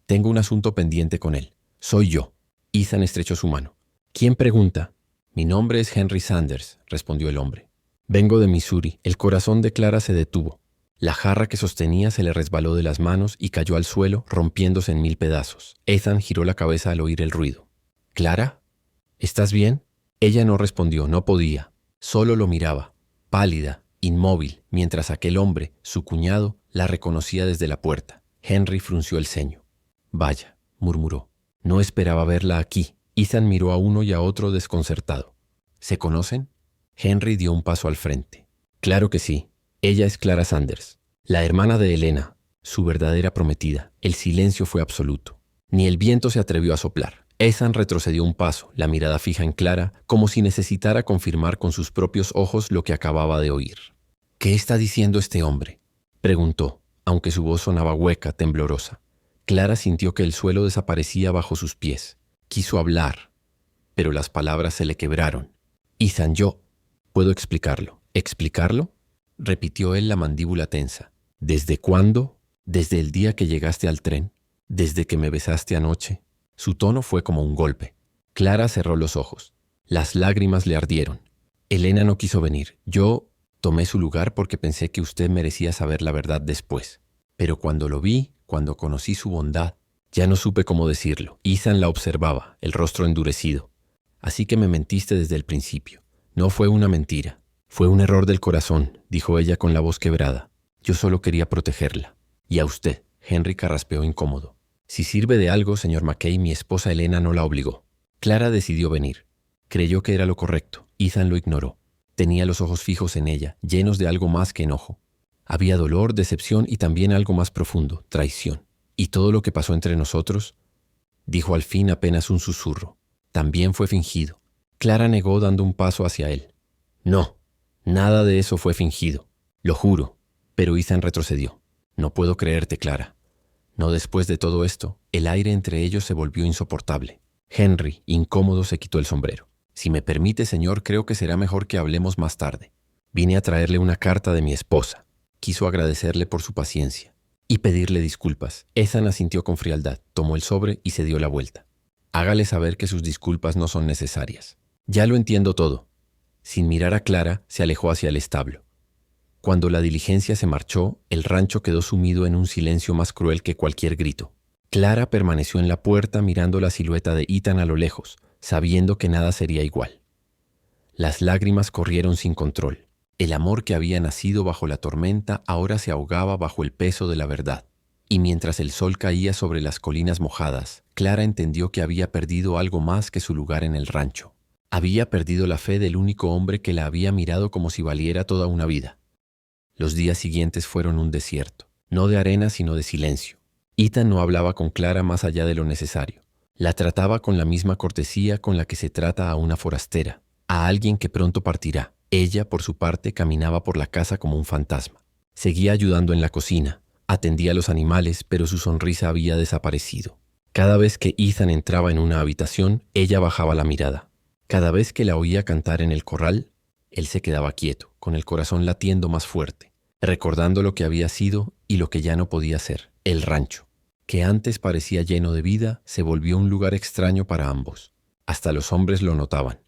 Tengo un asunto pendiente con él. Soy yo». Ethan estrechó su mano. «¿Quién pregunta?». «Mi nombre es Henry Sanders», respondió el hombre. «Vengo de Missouri». El corazón de Clara se detuvo. La jarra que sostenía se le resbaló de las manos y cayó al suelo, rompiéndose en 1000 pedazos. Ethan giró la cabeza al oír el ruido. «¿Clara? ¿Estás bien?». Ella no respondió, no podía. Solo lo miraba, pálida, inmóvil, mientras aquel hombre, su cuñado, la reconocía desde la puerta. Henry frunció el ceño. «Vaya», murmuró. «No esperaba verla aquí». Ethan miró a uno y a otro desconcertado. «¿Se conocen?». Henry dio un paso al frente. «Claro que sí. Ella es Clara Sanders, la hermana de Elena, su verdadera prometida». El silencio fue absoluto. Ni el viento se atrevió a soplar. Ethan retrocedió un paso, la mirada fija en Clara, como si necesitara confirmar con sus propios ojos lo que acababa de oír. «¿Qué está diciendo este hombre?», preguntó, aunque su voz sonaba hueca, temblorosa. Clara sintió que el suelo desaparecía bajo sus pies. Quiso hablar, pero las palabras se le quebraron. «Ethan, yo puedo explicarlo». «¿Explicarlo?», repitió él, la mandíbula tensa. «¿Desde cuándo?». «Desde el día que llegaste al tren. Desde que me besaste anoche». Su tono fue como un golpe. Clara cerró los ojos. Las lágrimas le ardieron. «Elena no quiso venir. Yo tomé su lugar porque pensé que usted merecía saber la verdad después. Pero cuando lo vi, cuando conocí su bondad, ya no supe cómo decirlo». Ethan la observaba, el rostro endurecido. «Así que me mentiste desde el principio. No fue una mentira. Fue un error del corazón, dijo ella con la voz quebrada. Yo solo quería protegerla. Y a usted, Henry carraspeó incómodo. Si sirve de algo, señor Mackay, mi esposa Elena no la obligó. Clara decidió venir. Creyó que era lo correcto. Ethan lo ignoró. Tenía los ojos fijos en ella, llenos de algo más que enojo. Había dolor, decepción y también algo más profundo, traición. ¿Y todo lo que pasó entre nosotros? Dijo al fin apenas un susurro. También fue fingido. Clara negó dando un paso hacia él. No, nada de eso fue fingido. Lo juro. Pero Ethan retrocedió. No puedo creerte, Clara. No después de todo esto. El aire entre ellos se volvió insoportable. Henry, incómodo, se quitó el sombrero. Si me permite, señor, creo que será mejor que hablemos más tarde. Vine a traerle una carta de mi esposa. Quiso agradecerle por su paciencia y pedirle disculpas. Ethan asintió con frialdad, tomó el sobre y se dio la vuelta. Hágale saber que sus disculpas no son necesarias. Ya lo entiendo todo. Sin mirar a Clara, se alejó hacia el establo. Cuando la diligencia se marchó, el rancho quedó sumido en un silencio más cruel que cualquier grito. Clara permaneció en la puerta mirando la silueta de Ethan a lo lejos, sabiendo que nada sería igual. Las lágrimas corrieron sin control. El amor que había nacido bajo la tormenta ahora se ahogaba bajo el peso de la verdad. Y mientras el sol caía sobre las colinas mojadas, Clara entendió que había perdido algo más que su lugar en el rancho. Había perdido la fe del único hombre que la había mirado como si valiera toda una vida. Los días siguientes fueron un desierto, no de arena sino de silencio. Ethan no hablaba con Clara más allá de lo necesario. La trataba con la misma cortesía con la que se trata a una forastera, a alguien que pronto partirá. Ella, por su parte, caminaba por la casa como un fantasma. Seguía ayudando en la cocina, atendía a los animales, pero su sonrisa había desaparecido. Cada vez que Ethan entraba en una habitación, ella bajaba la mirada. Cada vez que la oía cantar en el corral, él se quedaba quieto, con el corazón latiendo más fuerte, recordando lo que había sido y lo que ya no podía ser, el rancho, que antes parecía lleno de vida, se volvió un lugar extraño para ambos. Hasta los hombres lo notaban.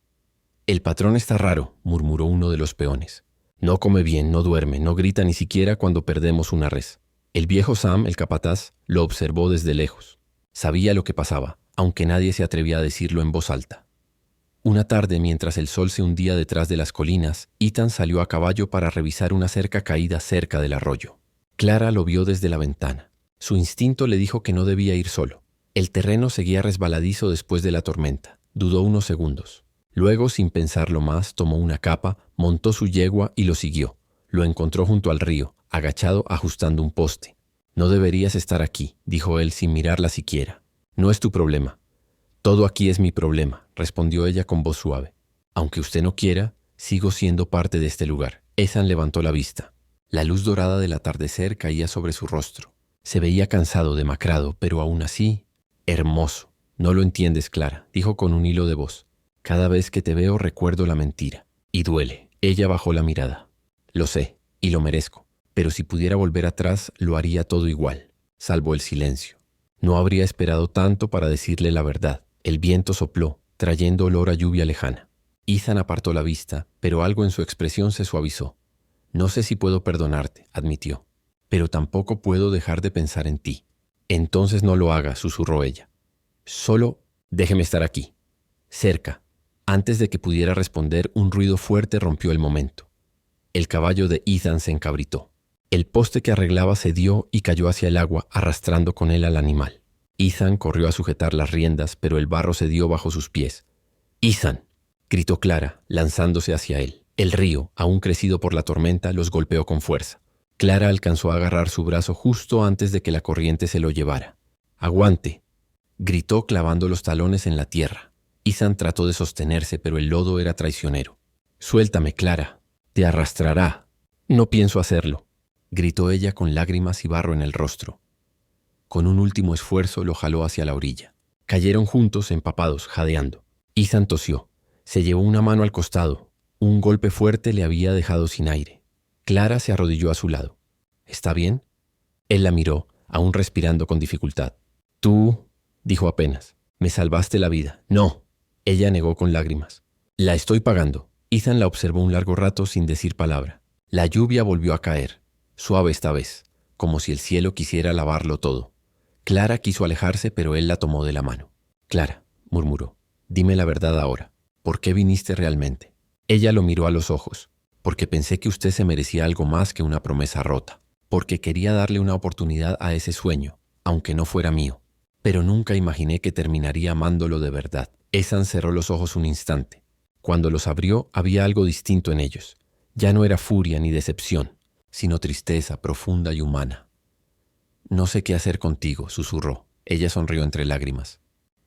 «El patrón está raro», murmuró uno de los peones. «No come bien, no duerme, no grita ni siquiera cuando perdemos una res». El viejo Sam, el capataz, lo observó desde lejos. Sabía lo que pasaba, aunque nadie se atrevía a decirlo en voz alta. Una tarde, mientras el sol se hundía detrás de las colinas, Ethan salió a caballo para revisar una cerca caída cerca del arroyo. Clara lo vio desde la ventana. Su instinto le dijo que no debía ir solo. El terreno seguía resbaladizo después de la tormenta. Dudó unos segundos. Luego, sin pensarlo más, tomó una capa, montó su yegua y lo siguió. Lo encontró junto al río, agachado ajustando un poste. «No deberías estar aquí», dijo él sin mirarla siquiera. «No es tu problema». «Todo aquí es mi problema», respondió ella con voz suave. «Aunque usted no quiera, sigo siendo parte de este lugar». Ethan levantó la vista. La luz dorada del atardecer caía sobre su rostro. Se veía cansado, demacrado, pero aún así, hermoso. «No lo entiendes, Clara», dijo con un hilo de voz. «Cada vez que te veo recuerdo la mentira. Y duele». Ella bajó la mirada. «Lo sé, y lo merezco. Pero si pudiera volver atrás, lo haría todo igual, salvo el silencio». No habría esperado tanto para decirle la verdad. El viento sopló, trayendo olor a lluvia lejana. Ethan apartó la vista, pero algo en su expresión se suavizó. «No sé si puedo perdonarte», admitió. «Pero tampoco puedo dejar de pensar en ti». «Entonces no lo haga», susurró ella. «Solo déjeme estar aquí». Cerca. Antes de que pudiera responder, un ruido fuerte rompió el momento. El caballo de Ethan se encabritó. El poste que arreglaba cedió y cayó hacia el agua, arrastrando con él al animal. Ethan corrió a sujetar las riendas, pero el barro cedió bajo sus pies. «¡Ethan!», gritó Clara, lanzándose hacia él. El río, aún crecido por la tormenta, los golpeó con fuerza. Clara alcanzó a agarrar su brazo justo antes de que la corriente se lo llevara. «¡Aguante!», gritó clavando los talones en la tierra. Ethan trató de sostenerse, pero el lodo era traicionero. «Suéltame, Clara. Te arrastrará». «No pienso hacerlo», gritó ella con lágrimas y barro en el rostro. Con un último esfuerzo lo jaló hacia la orilla. Cayeron juntos, empapados, jadeando. Ethan tosió. Se llevó una mano al costado. Un golpe fuerte le había dejado sin aire. Clara se arrodilló a su lado. «¿Está bien?». Él la miró, aún respirando con dificultad. «Tú», dijo apenas, «me salvaste la vida». «No». Ella negó con lágrimas. «La estoy pagando». Ethan la observó un largo rato sin decir palabra. La lluvia volvió a caer, suave esta vez, como si el cielo quisiera lavarlo todo. Clara quiso alejarse, pero él la tomó de la mano. «Clara», murmuró, «dime la verdad ahora. ¿Por qué viniste realmente?». Ella lo miró a los ojos. Porque pensé que usted se merecía algo más que una promesa rota. Porque quería darle una oportunidad a ese sueño, aunque no fuera mío. Pero nunca imaginé que terminaría amándolo de verdad. Ethan cerró los ojos un instante. Cuando los abrió, había algo distinto en ellos. Ya no era furia ni decepción, sino tristeza profunda y humana. «No sé qué hacer contigo», susurró. Ella sonrió entre lágrimas.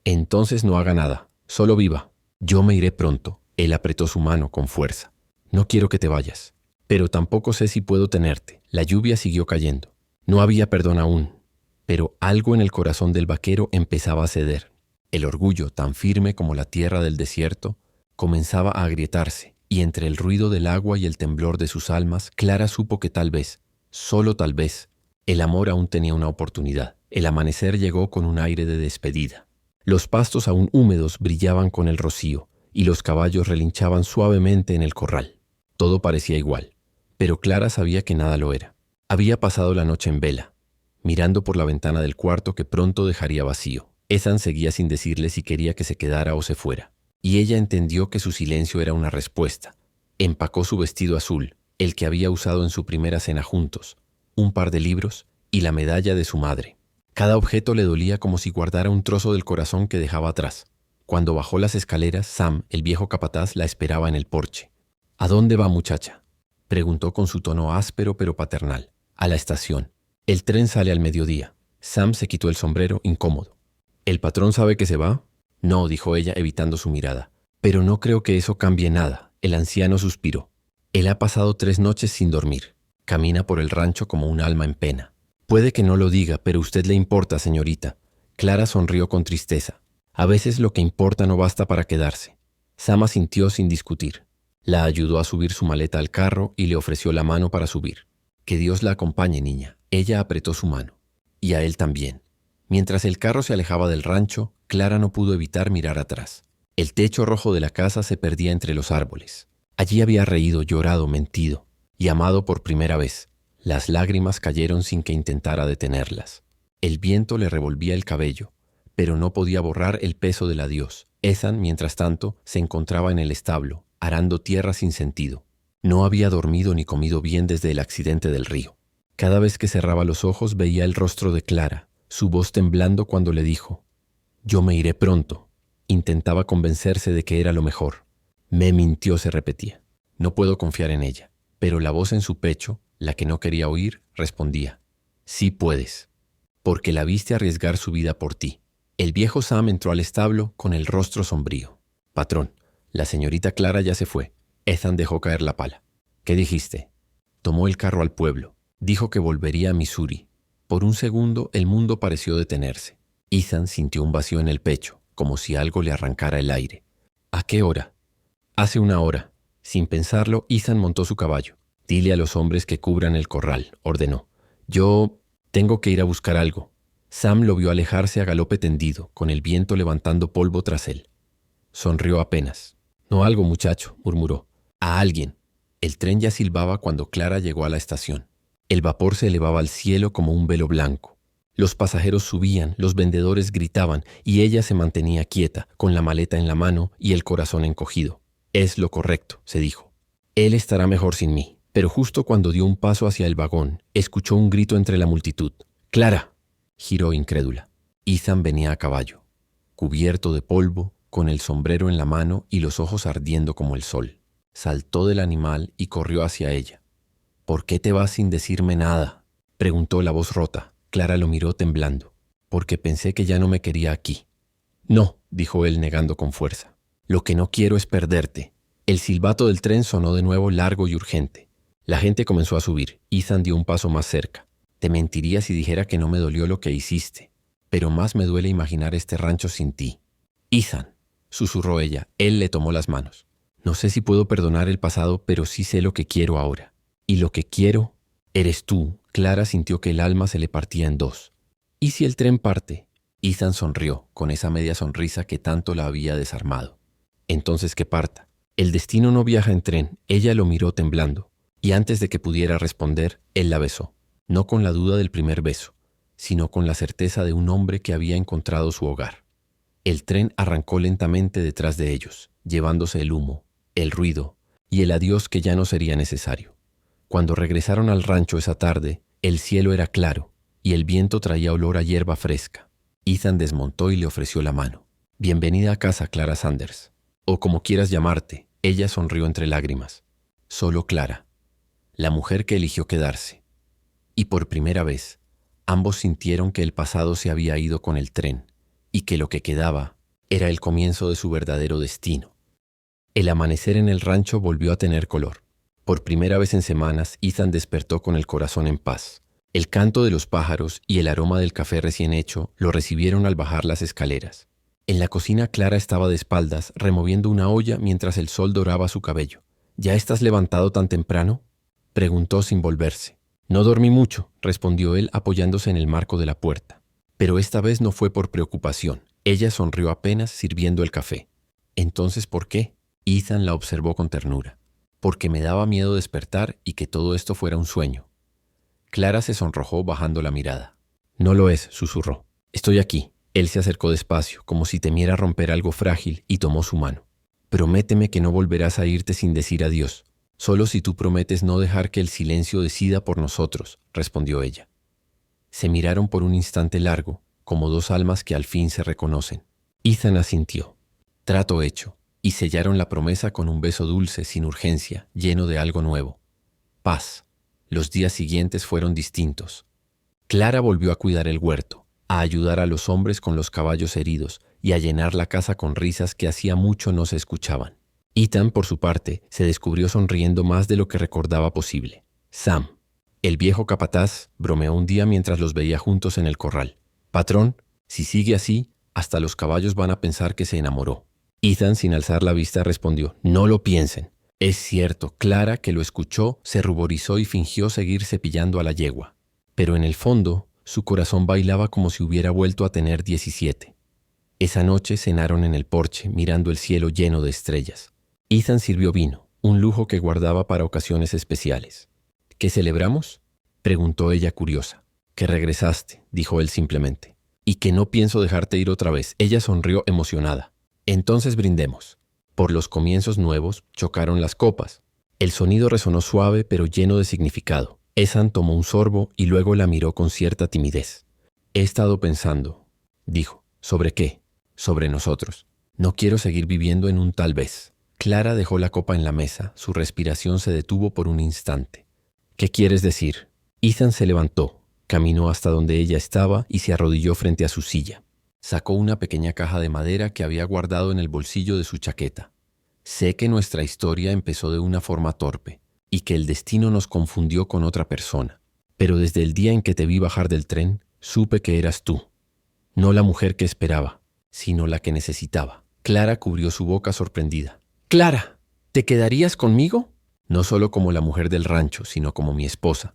«Entonces no haga nada, solo viva. Yo me iré pronto». Él apretó su mano con fuerza. «No quiero que te vayas, pero tampoco sé si puedo tenerte». La lluvia siguió cayendo. No había perdón aún, pero algo en el corazón del vaquero empezaba a ceder. El orgullo, tan firme como la tierra del desierto, comenzaba a agrietarse, y entre el ruido del agua y el temblor de sus almas, Clara supo que tal vez, solo tal vez, el amor aún tenía una oportunidad. El amanecer llegó con un aire de despedida. Los pastos aún húmedos brillaban con el rocío, y los caballos relinchaban suavemente en el corral. Todo parecía igual, pero Clara sabía que nada lo era. Había pasado la noche en vela, mirando por la ventana del cuarto que pronto dejaría vacío. Ethan seguía sin decirle si quería que se quedara o se fuera, y ella entendió que su silencio era una respuesta. Empacó su vestido azul, el que había usado en su primera cena juntos, un par de libros y la medalla de su madre. Cada objeto le dolía como si guardara un trozo del corazón que dejaba atrás. Cuando bajó las escaleras, Sam, el viejo capataz, la esperaba en el porche. «¿A dónde va, muchacha?», preguntó con su tono áspero pero paternal. «A la estación. El tren sale al mediodía». Sam se quitó el sombrero, incómodo. «¿El patrón sabe que se va?». «No», dijo ella, evitando su mirada. «Pero no creo que eso cambie nada». El anciano suspiró. «Él ha pasado 3 noches sin dormir. Camina por el rancho como un alma en pena». «Puede que no lo diga, pero usted le importa, señorita». Clara sonrió con tristeza. «A veces lo que importa no basta para quedarse». Sam asintió sin discutir. La ayudó a subir su maleta al carro y le ofreció la mano para subir. «Que Dios la acompañe, niña». Ella apretó su mano. Y a él también. Mientras el carro se alejaba del rancho, Clara no pudo evitar mirar atrás. El techo rojo de la casa se perdía entre los árboles. Allí había reído, llorado, mentido y amado por primera vez. Las lágrimas cayeron sin que intentara detenerlas. El viento le revolvía el cabello, pero no podía borrar el peso del adiós. Ethan, mientras tanto, se encontraba en el establo, arando tierra sin sentido. No había dormido ni comido bien desde el accidente del río. Cada vez que cerraba los ojos veía el rostro de Clara, su voz temblando cuando le dijo: «Yo me iré pronto». Intentaba convencerse de que era lo mejor. «Me mintió», se repetía. «No puedo confiar en ella». Pero la voz en su pecho, la que no quería oír, respondía: «Sí puedes, porque la viste arriesgar su vida por ti». El viejo Sam entró al establo con el rostro sombrío. «Patrón, la señorita Clara ya se fue». Ethan dejó caer la pala. «¿Qué dijiste?» «Tomó el carro al pueblo. Dijo que volvería a Missouri». Por un segundo el mundo pareció detenerse. Ethan sintió un vacío en el pecho, como si algo le arrancara el aire. «¿A qué hora?» «Hace 1 hora». Sin pensarlo, Ethan montó su caballo. «Dile a los hombres que cubran el corral», ordenó. «Yo tengo que ir a buscar algo». Sam lo vio alejarse a galope tendido, con el viento levantando polvo tras él. Sonrió apenas. «No algo, muchacho», murmuró. «A alguien». El tren ya silbaba cuando Clara llegó a la estación. El vapor se elevaba al cielo como un velo blanco. Los pasajeros subían, los vendedores gritaban, y ella se mantenía quieta, con la maleta en la mano y el corazón encogido. «Es lo correcto», se dijo. «Él estará mejor sin mí». Pero justo cuando dio un paso hacia el vagón, escuchó un grito entre la multitud. «¡Clara!». Giró incrédula. Ethan venía a caballo, cubierto de polvo, con el sombrero en la mano y los ojos ardiendo como el sol. Saltó del animal y corrió hacia ella. «¿Por qué te vas sin decirme nada?», preguntó la voz rota. Clara lo miró temblando. «Porque pensé que ya no me quería aquí». «No», dijo él negando con fuerza. «Lo que no quiero es perderte». El silbato del tren sonó de nuevo largo y urgente. La gente comenzó a subir. Ethan dio un paso más cerca. «Te mentiría si dijera que no me dolió lo que hiciste, pero más me duele imaginar este rancho sin ti». «Ethan», susurró ella. Él le tomó las manos. «No sé si puedo perdonar el pasado, pero sí sé lo que quiero ahora. Y lo que quiero eres tú». Clara sintió que el alma se le partía en dos. «¿Y si el tren parte?». Ethan sonrió, con esa media sonrisa que tanto la había desarmado. «Entonces que parta». «El destino no viaja en tren». Ella lo miró temblando. Y antes de que pudiera responder, él la besó. No con la duda del primer beso, sino con la certeza de un hombre que había encontrado su hogar. El tren arrancó lentamente detrás de ellos, llevándose el humo, el ruido, y el adiós que ya no sería necesario. Cuando regresaron al rancho esa tarde, el cielo era claro y el viento traía olor a hierba fresca. Ethan desmontó y le ofreció la mano. «Bienvenida a casa, Clara Sanders. O como quieras llamarte». Ella sonrió entre lágrimas. Solo Clara, la mujer que eligió quedarse. Y por primera vez, ambos sintieron que el pasado se había ido con el tren y que lo que quedaba era el comienzo de su verdadero destino. El amanecer en el rancho volvió a tener color. Por primera vez en semanas, Ethan despertó con el corazón en paz. El canto de los pájaros y el aroma del café recién hecho lo recibieron al bajar las escaleras. En la cocina, Clara estaba de espaldas, removiendo una olla mientras el sol doraba su cabello. «¿Ya estás levantado tan temprano?», preguntó sin volverse. «No dormí mucho», respondió él apoyándose en el marco de la puerta. Pero esta vez no fue por preocupación. Ella sonrió apenas sirviendo el café. «¿Entonces por qué?». Ethan la observó con ternura. «Porque me daba miedo despertar y que todo esto fuera un sueño». Clara se sonrojó bajando la mirada. «No lo es», susurró. «Estoy aquí». Él se acercó despacio, como si temiera romper algo frágil, y tomó su mano. «Prométeme que no volverás a irte sin decir adiós. Solo si tú prometes no dejar que el silencio decida por nosotros», respondió ella. Se miraron por un instante largo, como dos almas que al fin se reconocen. Ethan asintió. Trato hecho, y sellaron la promesa con un beso dulce, sin urgencia, lleno de algo nuevo. Paz. Los días siguientes fueron distintos. Clara volvió a cuidar el huerto, a ayudar a los hombres con los caballos heridos y a llenar la casa con risas que hacía mucho no se escuchaban. Ethan, por su parte, se descubrió sonriendo más de lo que recordaba posible. Sam, el viejo capataz, bromeó un día mientras los veía juntos en el corral. «Patrón, si sigue así, hasta los caballos van a pensar que se enamoró». Ethan, sin alzar la vista, respondió: «No lo piensen». Es cierto, Clara, que lo escuchó, se ruborizó y fingió seguir cepillando a la yegua. Pero en el fondo, su corazón bailaba como si hubiera vuelto a tener 17. Esa noche cenaron en el porche, mirando el cielo lleno de estrellas. Ethan sirvió vino, un lujo que guardaba para ocasiones especiales. «¿Qué celebramos?», preguntó ella curiosa. «Que regresaste», dijo él simplemente. «Y que no pienso dejarte ir otra vez». Ella sonrió emocionada. «Entonces brindemos». Por los comienzos nuevos chocaron las copas. El sonido resonó suave pero lleno de significado. Ethan tomó un sorbo y luego la miró con cierta timidez. «He estado pensando», dijo. «¿Sobre qué?». «Sobre nosotros. No quiero seguir viviendo en un tal vez». Clara dejó la copa en la mesa. Su respiración se detuvo por un instante. «¿Qué quieres decir?». Ethan se levantó, caminó hasta donde ella estaba y se arrodilló frente a su silla. Sacó una pequeña caja de madera que había guardado en el bolsillo de su chaqueta. «Sé que nuestra historia empezó de una forma torpe y que el destino nos confundió con otra persona. Pero desde el día en que te vi bajar del tren, supe que eras tú. No la mujer que esperaba, sino la que necesitaba». Clara cubrió su boca sorprendida. «Clara, ¿te quedarías conmigo?». «No solo como la mujer del rancho, sino como mi esposa».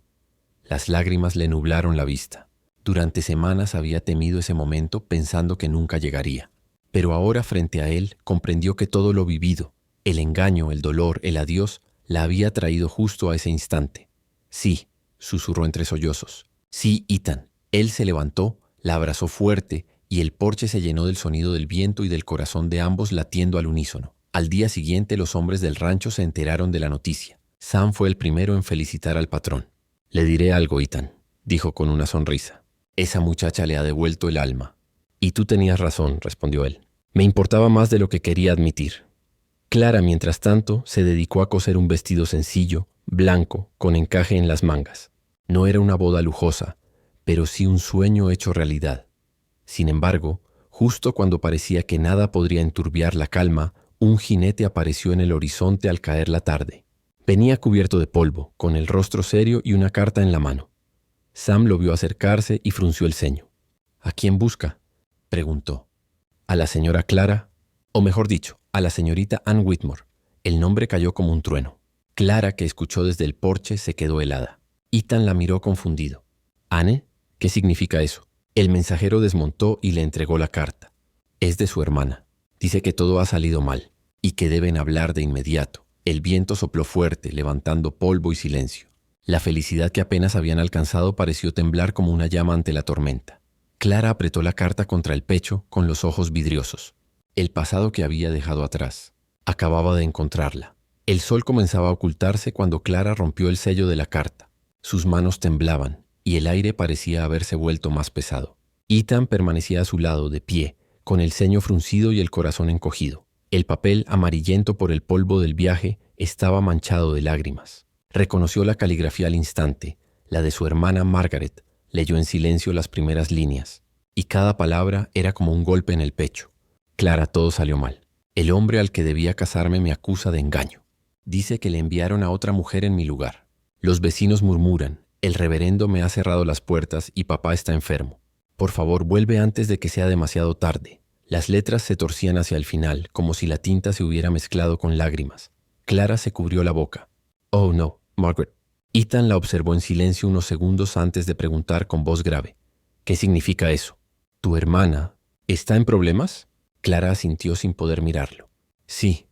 Las lágrimas le nublaron la vista. Durante semanas había temido ese momento pensando que nunca llegaría. Pero ahora frente a él comprendió que todo lo vivido, el engaño, el dolor, el adiós, la había traído justo a ese instante. «Sí», susurró entre sollozos. «Sí, Ethan». Él se levantó, la abrazó fuerte y el porche se llenó del sonido del viento y del corazón de ambos latiendo al unísono. Al día siguiente los hombres del rancho se enteraron de la noticia. Sam fue el primero en felicitar al patrón. «Le diré algo, Ethan», dijo con una sonrisa. «Esa muchacha le ha devuelto el alma». «Y tú tenías razón», respondió él. «Me importaba más de lo que quería admitir». Clara, mientras tanto, se dedicó a coser un vestido sencillo, blanco, con encaje en las mangas. No era una boda lujosa, pero sí un sueño hecho realidad. Sin embargo, justo cuando parecía que nada podría enturbiar la calma, un jinete apareció en el horizonte al caer la tarde. Venía cubierto de polvo, con el rostro serio y una carta en la mano. Sam lo vio acercarse y frunció el ceño. «¿A quién busca?», preguntó. «A la señora Clara, o mejor dicho, a la señorita Ann Whitmore». El nombre cayó como un trueno. Clara, que escuchó desde el porche, se quedó helada. Ethan la miró confundido. «¿Anne? ¿Qué significa eso?». El mensajero desmontó y le entregó la carta. Es de su hermana. Dice que todo ha salido mal y que deben hablar de inmediato. El viento sopló fuerte, levantando polvo y silencio. La felicidad que apenas habían alcanzado pareció temblar como una llama ante la tormenta. Clara apretó la carta contra el pecho con los ojos vidriosos. El pasado que había dejado atrás. Acababa de encontrarla. El sol comenzaba a ocultarse cuando Clara rompió el sello de la carta. Sus manos temblaban y el aire parecía haberse vuelto más pesado. Ethan permanecía a su lado, de pie, con el ceño fruncido y el corazón encogido. El papel, amarillento por el polvo del viaje, estaba manchado de lágrimas. Reconoció la caligrafía al instante, la de su hermana Margaret. Leyó en silencio las primeras líneas, y cada palabra era como un golpe en el pecho. Clara, todo salió mal. El hombre al que debía casarme me acusa de engaño. Dice que le enviaron a otra mujer en mi lugar. Los vecinos murmuran, el reverendo me ha cerrado las puertas y papá está enfermo. Por favor, vuelve antes de que sea demasiado tarde. Las letras se torcían hacia el final, como si la tinta se hubiera mezclado con lágrimas. Clara se cubrió la boca. Oh, no, Margaret. Ethan la observó en silencio unos segundos antes de preguntar con voz grave. ¿Qué significa eso? ¿Tu hermana está en problemas? Clara asintió sin poder mirarlo. Sí.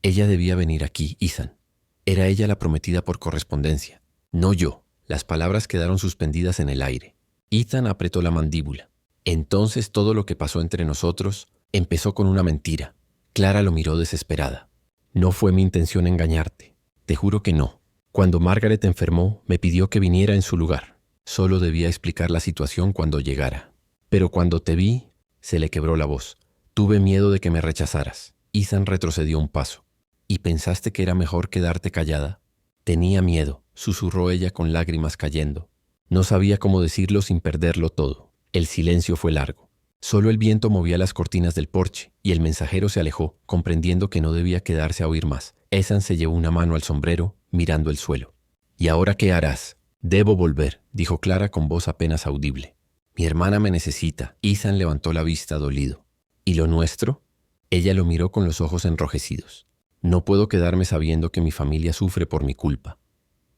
Ella debía venir aquí, Ethan. Era ella la prometida por correspondencia, no yo. Las palabras quedaron suspendidas en el aire. Ethan apretó la mandíbula. Entonces todo lo que pasó entre nosotros empezó con una mentira. Clara lo miró desesperada. No fue mi intención engañarte. Te juro que no. Cuando Margaret enfermó, me pidió que viniera en su lugar. Solo debía explicar la situación cuando llegara. Pero cuando te vi, se le quebró la voz. Tuve miedo de que me rechazaras. Ethan retrocedió un paso. ¿Y pensaste que era mejor quedarte callada? Tenía miedo, susurró ella con lágrimas cayendo. No sabía cómo decirlo sin perderlo todo. El silencio fue largo. Solo el viento movía las cortinas del porche y el mensajero se alejó, comprendiendo que no debía quedarse a oír más. Ethan se llevó una mano al sombrero, mirando el suelo. ¿Y ahora qué harás? Debo volver, dijo Clara con voz apenas audible. Mi hermana me necesita. Ethan levantó la vista dolido. ¿Y lo nuestro? Ella lo miró con los ojos enrojecidos. No puedo quedarme sabiendo que mi familia sufre por mi culpa.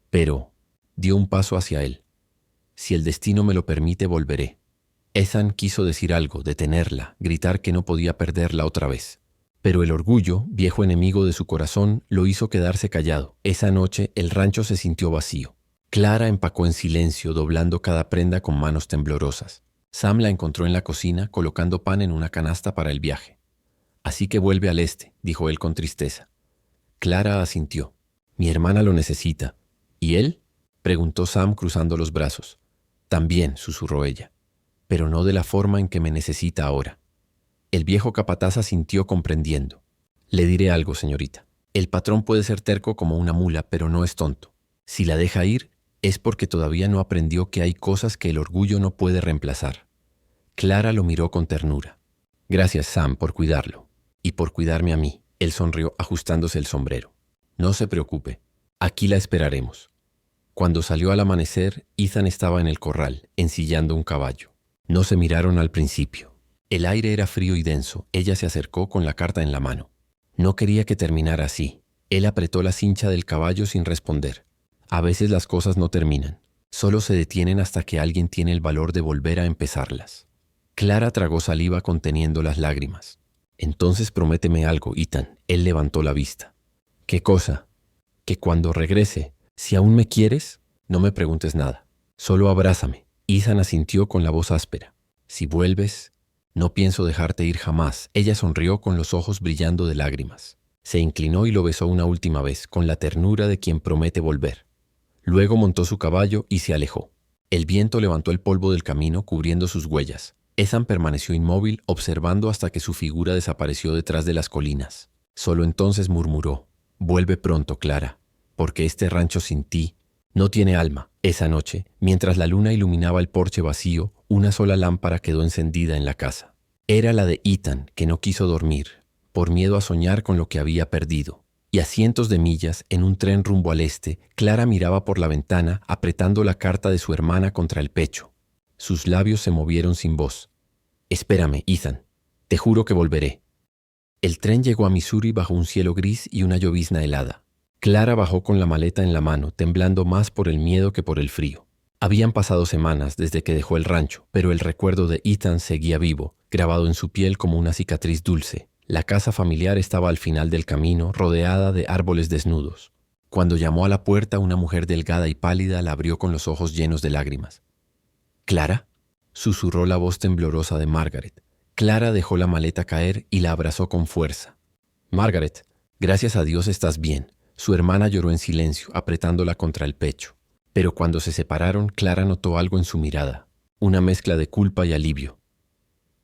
Pero dio un paso hacia él. Si el destino me lo permite, volveré. Ethan quiso decir algo, detenerla, gritar que no podía perderla otra vez. Pero el orgullo, viejo enemigo de su corazón, lo hizo quedarse callado. Esa noche el rancho se sintió vacío. Clara empacó en silencio, doblando cada prenda con manos temblorosas. Sam la encontró en la cocina, colocando pan en una canasta para el viaje. Así que vuelve al este, dijo él con tristeza. Clara asintió. Mi hermana lo necesita. ¿Y él? Preguntó Sam cruzando los brazos. También, susurró ella. Pero no de la forma en que me necesita ahora. El viejo capataz asintió comprendiendo. Le diré algo, señorita. El patrón puede ser terco como una mula, pero no es tonto. Si la deja ir, es porque todavía no aprendió que hay cosas que el orgullo no puede reemplazar. Clara lo miró con ternura. Gracias, Sam, por cuidarlo. Y por cuidarme a mí. Él sonrió ajustándose el sombrero. No se preocupe. Aquí la esperaremos. Cuando salió al amanecer, Ethan estaba en el corral, ensillando un caballo. No se miraron al principio. El aire era frío y denso. Ella se acercó con la carta en la mano. No quería que terminara así. Él apretó la cincha del caballo sin responder. A veces las cosas no terminan. Solo se detienen hasta que alguien tiene el valor de volver a empezarlas. Clara tragó saliva conteniendo las lágrimas. Entonces prométeme algo, Ethan. Él levantó la vista. ¿Qué cosa? Que cuando regrese, si aún me quieres, no me preguntes nada. Solo abrázame. Ethan asintió con la voz áspera. Si vuelves, no pienso dejarte ir jamás. Ella sonrió con los ojos brillando de lágrimas. Se inclinó y lo besó una última vez, con la ternura de quien promete volver. Luego montó su caballo y se alejó. El viento levantó el polvo del camino cubriendo sus huellas. Ethan permaneció inmóvil, observando hasta que su figura desapareció detrás de las colinas. Solo entonces murmuró: «Vuelve pronto, Clara, porque este rancho sin ti no tiene alma». Esa noche, mientras la luna iluminaba el porche vacío, una sola lámpara quedó encendida en la casa. Era la de Ethan, que no quiso dormir, por miedo a soñar con lo que había perdido. Y a cientos de millas, en un tren rumbo al este, Clara miraba por la ventana, apretando la carta de su hermana contra el pecho. Sus labios se movieron sin voz. «Espérame, Ethan. Te juro que volveré». El tren llegó a Missouri bajo un cielo gris y una llovizna helada. Clara bajó con la maleta en la mano, temblando más por el miedo que por el frío. Habían pasado semanas desde que dejó el rancho, pero el recuerdo de Ethan seguía vivo, grabado en su piel como una cicatriz dulce. La casa familiar estaba al final del camino, rodeada de árboles desnudos. Cuando llamó a la puerta, una mujer delgada y pálida la abrió con los ojos llenos de lágrimas. «¿Clara?», susurró la voz temblorosa de Margaret. Clara dejó la maleta caer y la abrazó con fuerza. «Margaret, gracias a Dios estás bien. Su hermana lloró en silencio, apretándola contra el pecho. Pero cuando se separaron, Clara notó algo en su mirada, una mezcla de culpa y alivio.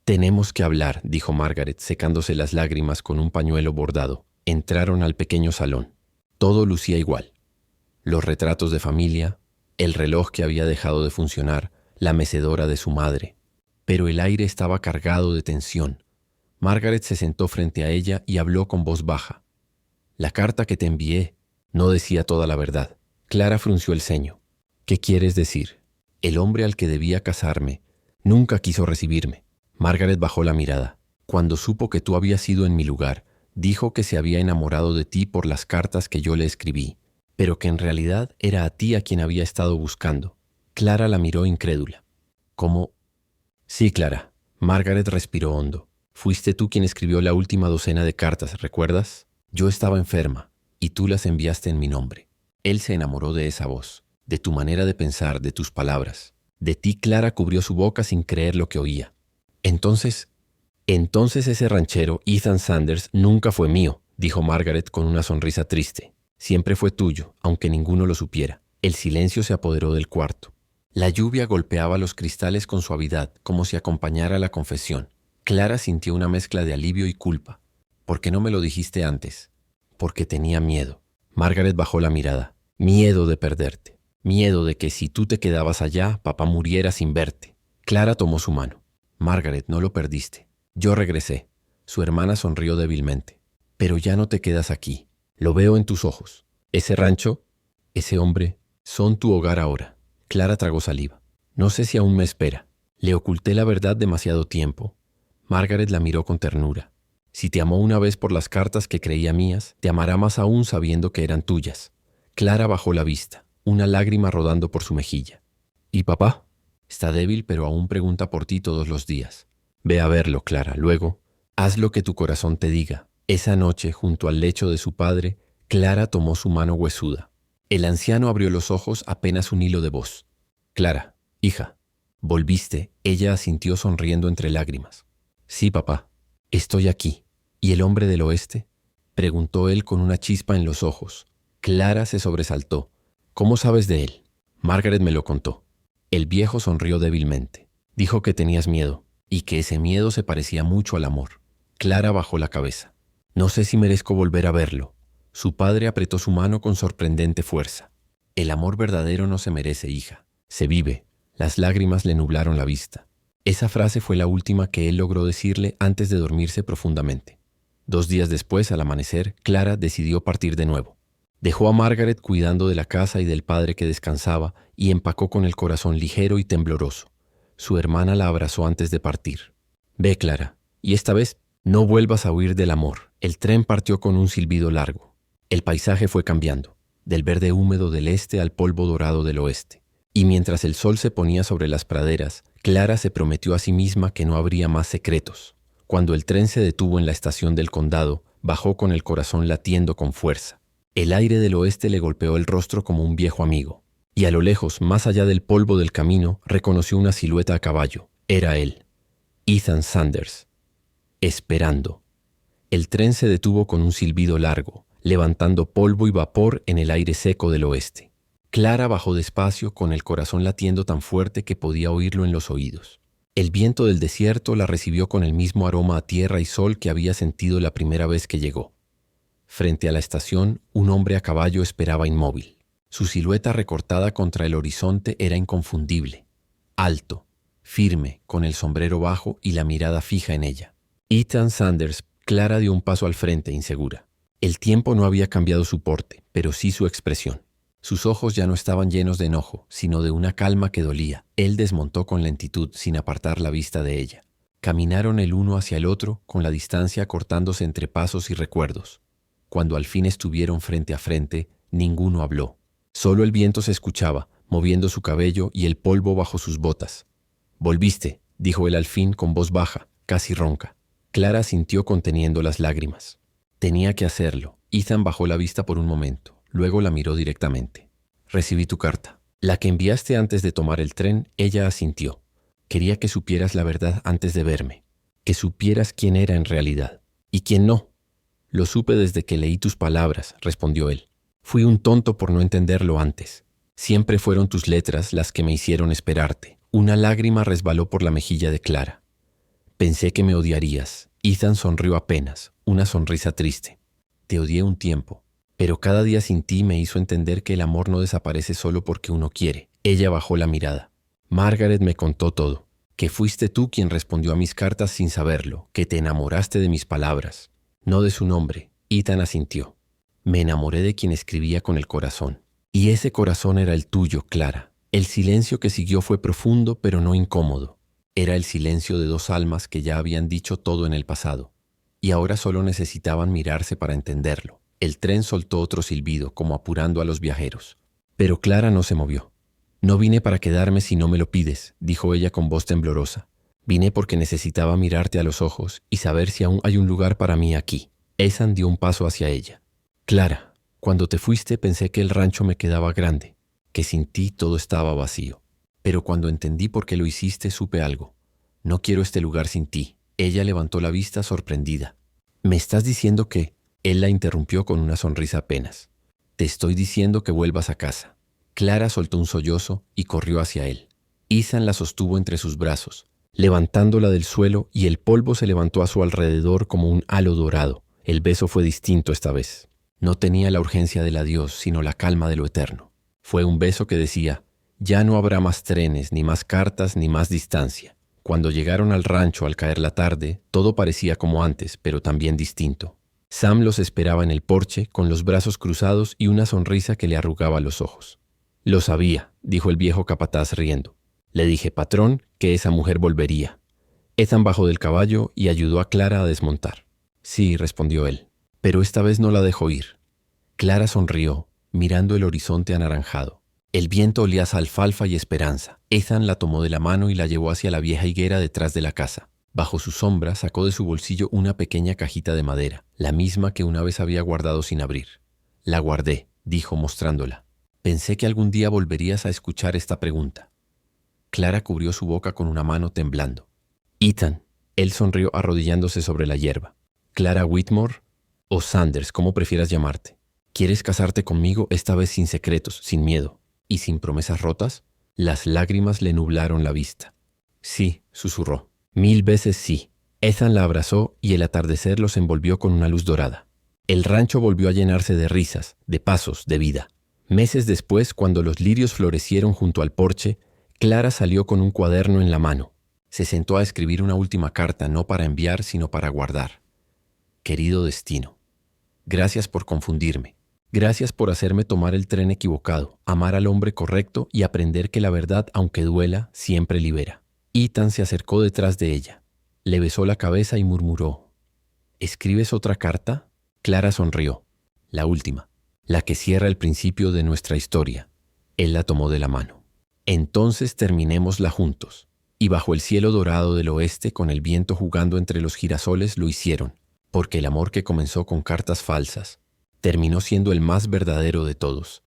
«Tenemos que hablar», dijo Margaret, secándose las lágrimas con un pañuelo bordado. Entraron al pequeño salón. Todo lucía igual. Los retratos de familia, el reloj que había dejado de funcionar, la mecedora de su madre. Pero el aire estaba cargado de tensión. Margaret se sentó frente a ella y habló con voz baja. «La carta que te envié no decía toda la verdad». Clara frunció el ceño. «¿Qué quieres decir?» «El hombre al que debía casarme nunca quiso recibirme». Margaret bajó la mirada. «Cuando supo que tú habías ido en mi lugar, dijo que se había enamorado de ti por las cartas que yo le escribí, pero que en realidad era a ti a quien había estado buscando». Clara la miró incrédula. «¿Cómo?» «Sí, Clara». Margaret respiró hondo. «Fuiste tú quien escribió la última docena de cartas, ¿recuerdas? Yo estaba enferma, y tú las enviaste en mi nombre». Él se enamoró de esa voz, de tu manera de pensar, de tus palabras. De ti, Clara cubrió su boca sin creer lo que oía. Entonces ese ranchero, Ethan Sanders, nunca fue mío», dijo Margaret con una sonrisa triste. «Siempre fue tuyo, aunque ninguno lo supiera». El silencio se apoderó del cuarto. La lluvia golpeaba los cristales con suavidad, como si acompañara la confesión. Clara sintió una mezcla de alivio y culpa. «¿Por qué no me lo dijiste antes?» «Porque tenía miedo». Margaret bajó la mirada. «Miedo de perderte. Miedo de que si tú te quedabas allá, papá muriera sin verte». Clara tomó su mano. «Margaret, no lo perdiste. Yo regresé». Su hermana sonrió débilmente. «Pero ya no te quedas aquí. Lo veo en tus ojos. Ese rancho, ese hombre, son tu hogar ahora». Clara tragó saliva. «No sé si aún me espera. Le oculté la verdad demasiado tiempo». Margaret la miró con ternura. «Si te amó una vez por las cartas que creía mías, te amará más aún sabiendo que eran tuyas». Clara bajó la vista, una lágrima rodando por su mejilla. «¿Y papá?» «Está débil, pero aún pregunta por ti todos los días». «Ve a verlo, Clara. Luego, haz lo que tu corazón te diga». Esa noche, junto al lecho de su padre, Clara tomó su mano huesuda. El anciano abrió los ojos apenas un hilo de voz. «Clara, hija, volviste». Ella asintió sonriendo entre lágrimas. «Sí, papá, estoy aquí». «¿Y el hombre del oeste?», preguntó él con una chispa en los ojos. Clara se sobresaltó. «¿Cómo sabes de él?» «Margaret me lo contó». El viejo sonrió débilmente. «Dijo que tenías miedo, y que ese miedo se parecía mucho al amor». Clara bajó la cabeza. «No sé si merezco volver a verlo». Su padre apretó su mano con sorprendente fuerza. «El amor verdadero no se merece, hija. Se vive». Las lágrimas le nublaron la vista. Esa frase fue la última que él logró decirle antes de dormirse profundamente. 2 días después, al amanecer, Clara decidió partir de nuevo. Dejó a Margaret cuidando de la casa y del padre que descansaba y empacó con el corazón ligero y tembloroso. Su hermana la abrazó antes de partir. «Ve, Clara, y esta vez no vuelvas a huir del amor». El tren partió con un silbido largo. El paisaje fue cambiando, del verde húmedo del este al polvo dorado del oeste. Y mientras el sol se ponía sobre las praderas, Clara se prometió a sí misma que no habría más secretos. Cuando el tren se detuvo en la estación del condado, bajó con el corazón latiendo con fuerza. El aire del oeste le golpeó el rostro como un viejo amigo. Y a lo lejos, más allá del polvo del camino, reconoció una silueta a caballo. Era él, Ethan Sanders, esperando. El tren se detuvo con un silbido largo, levantando polvo y vapor en el aire seco del oeste. Clara bajó despacio, con el corazón latiendo tan fuerte que podía oírlo en los oídos. El viento del desierto la recibió con el mismo aroma a tierra y sol que había sentido la primera vez que llegó. Frente a la estación, un hombre a caballo esperaba inmóvil. Su silueta recortada contra el horizonte era inconfundible. Alto, firme, con el sombrero bajo y la mirada fija en ella. Ethan Sanders. Clara dio un paso al frente, insegura. El tiempo no había cambiado su porte, pero sí su expresión. Sus ojos ya no estaban llenos de enojo, sino de una calma que dolía. Él desmontó con lentitud, sin apartar la vista de ella. Caminaron el uno hacia el otro, con la distancia cortándose entre pasos y recuerdos. Cuando al fin estuvieron frente a frente, ninguno habló. Solo el viento se escuchaba, moviendo su cabello y el polvo bajo sus botas. «Volviste», dijo él al fin con voz baja, casi ronca. Clara sintió conteniendo las lágrimas. Tenía que hacerlo. Ethan bajó la vista por un momento, luego la miró directamente. «Recibí tu carta. La que enviaste antes de tomar el tren». Ella asintió. «Quería que supieras la verdad antes de verme, que supieras quién era en realidad y quién no». «Lo supe desde que leí tus palabras», respondió él. Fui un tonto por no entenderlo antes. Siempre fueron tus letras las que me hicieron esperarte. Una lágrima resbaló por la mejilla de Clara. Pensé que me odiarías. Ethan sonrió apenas, una sonrisa triste. Te odié un tiempo, pero cada día sin ti me hizo entender que el amor no desaparece solo porque uno quiere. Ella bajó la mirada. Margaret me contó todo, que fuiste tú quien respondió a mis cartas sin saberlo, que te enamoraste de mis palabras, no de su nombre. Ethan asintió. Me enamoré de quien escribía con el corazón. Y ese corazón era el tuyo, Clara. El silencio que siguió fue profundo, pero no incómodo. Era el silencio de dos almas que ya habían dicho todo en el pasado, y ahora solo necesitaban mirarse para entenderlo. El tren soltó otro silbido, como apurando a los viajeros. Pero Clara no se movió. No vine para quedarme si no me lo pides, dijo ella con voz temblorosa. Vine porque necesitaba mirarte a los ojos y saber si aún hay un lugar para mí aquí. Ethan dio un paso hacia ella. Clara, cuando te fuiste pensé que el rancho me quedaba grande, que sin ti todo estaba vacío. Pero cuando entendí por qué lo hiciste, supe algo. No quiero este lugar sin ti. Ella levantó la vista sorprendida. ¿Me estás diciendo que...? Él la interrumpió con una sonrisa apenas. Te estoy diciendo que vuelvas a casa. Clara soltó un sollozo y corrió hacia él. Ethan la sostuvo entre sus brazos, levantándola del suelo, y el polvo se levantó a su alrededor como un halo dorado. El beso fue distinto esta vez. No tenía la urgencia del adiós, sino la calma de lo eterno. Fue un beso que decía, ya no habrá más trenes, ni más cartas, ni más distancia. Cuando llegaron al rancho al caer la tarde, todo parecía como antes, pero también distinto. Sam los esperaba en el porche, con los brazos cruzados y una sonrisa que le arrugaba los ojos. Lo sabía, dijo el viejo capataz riendo. Le dije, patrón, que esa mujer volvería. Ethan bajó del caballo y ayudó a Clara a desmontar. Sí, respondió él, pero esta vez no la dejó ir. Clara sonrió, mirando el horizonte anaranjado. El viento olía a alfalfa y esperanza. Ethan la tomó de la mano y la llevó hacia la vieja higuera detrás de la casa. Bajo su sombra sacó de su bolsillo una pequeña cajita de madera, la misma que una vez había guardado sin abrir. La guardé, dijo mostrándola. Pensé que algún día volverías a escuchar esta pregunta. Clara cubrió su boca con una mano temblando. Ethan, él sonrió arrodillándose sobre la hierba. Clara Whitmore, o Sanders, como prefieras llamarte. ¿Quieres casarte conmigo esta vez sin secretos, sin miedo y sin promesas rotas? Las lágrimas le nublaron la vista. Sí, susurró. 1000 veces sí. Ethan la abrazó y el atardecer los envolvió con una luz dorada. El rancho volvió a llenarse de risas, de pasos, de vida. Meses después, cuando los lirios florecieron junto al porche, Clara salió con un cuaderno en la mano. Se sentó a escribir una última carta, no para enviar, sino para guardar. Querido destino, gracias por confundirme. Gracias por hacerme tomar el tren equivocado, amar al hombre correcto y aprender que la verdad, aunque duela, siempre libera. Ethan se acercó detrás de ella. Le besó la cabeza y murmuró, ¿escribes otra carta? Clara sonrió. La última, la que cierra el principio de nuestra historia. Él la tomó de la mano. Entonces terminémosla juntos. Y bajo el cielo dorado del oeste, con el viento jugando entre los girasoles, lo hicieron, porque el amor que comenzó con cartas falsas terminó siendo el más verdadero de todos.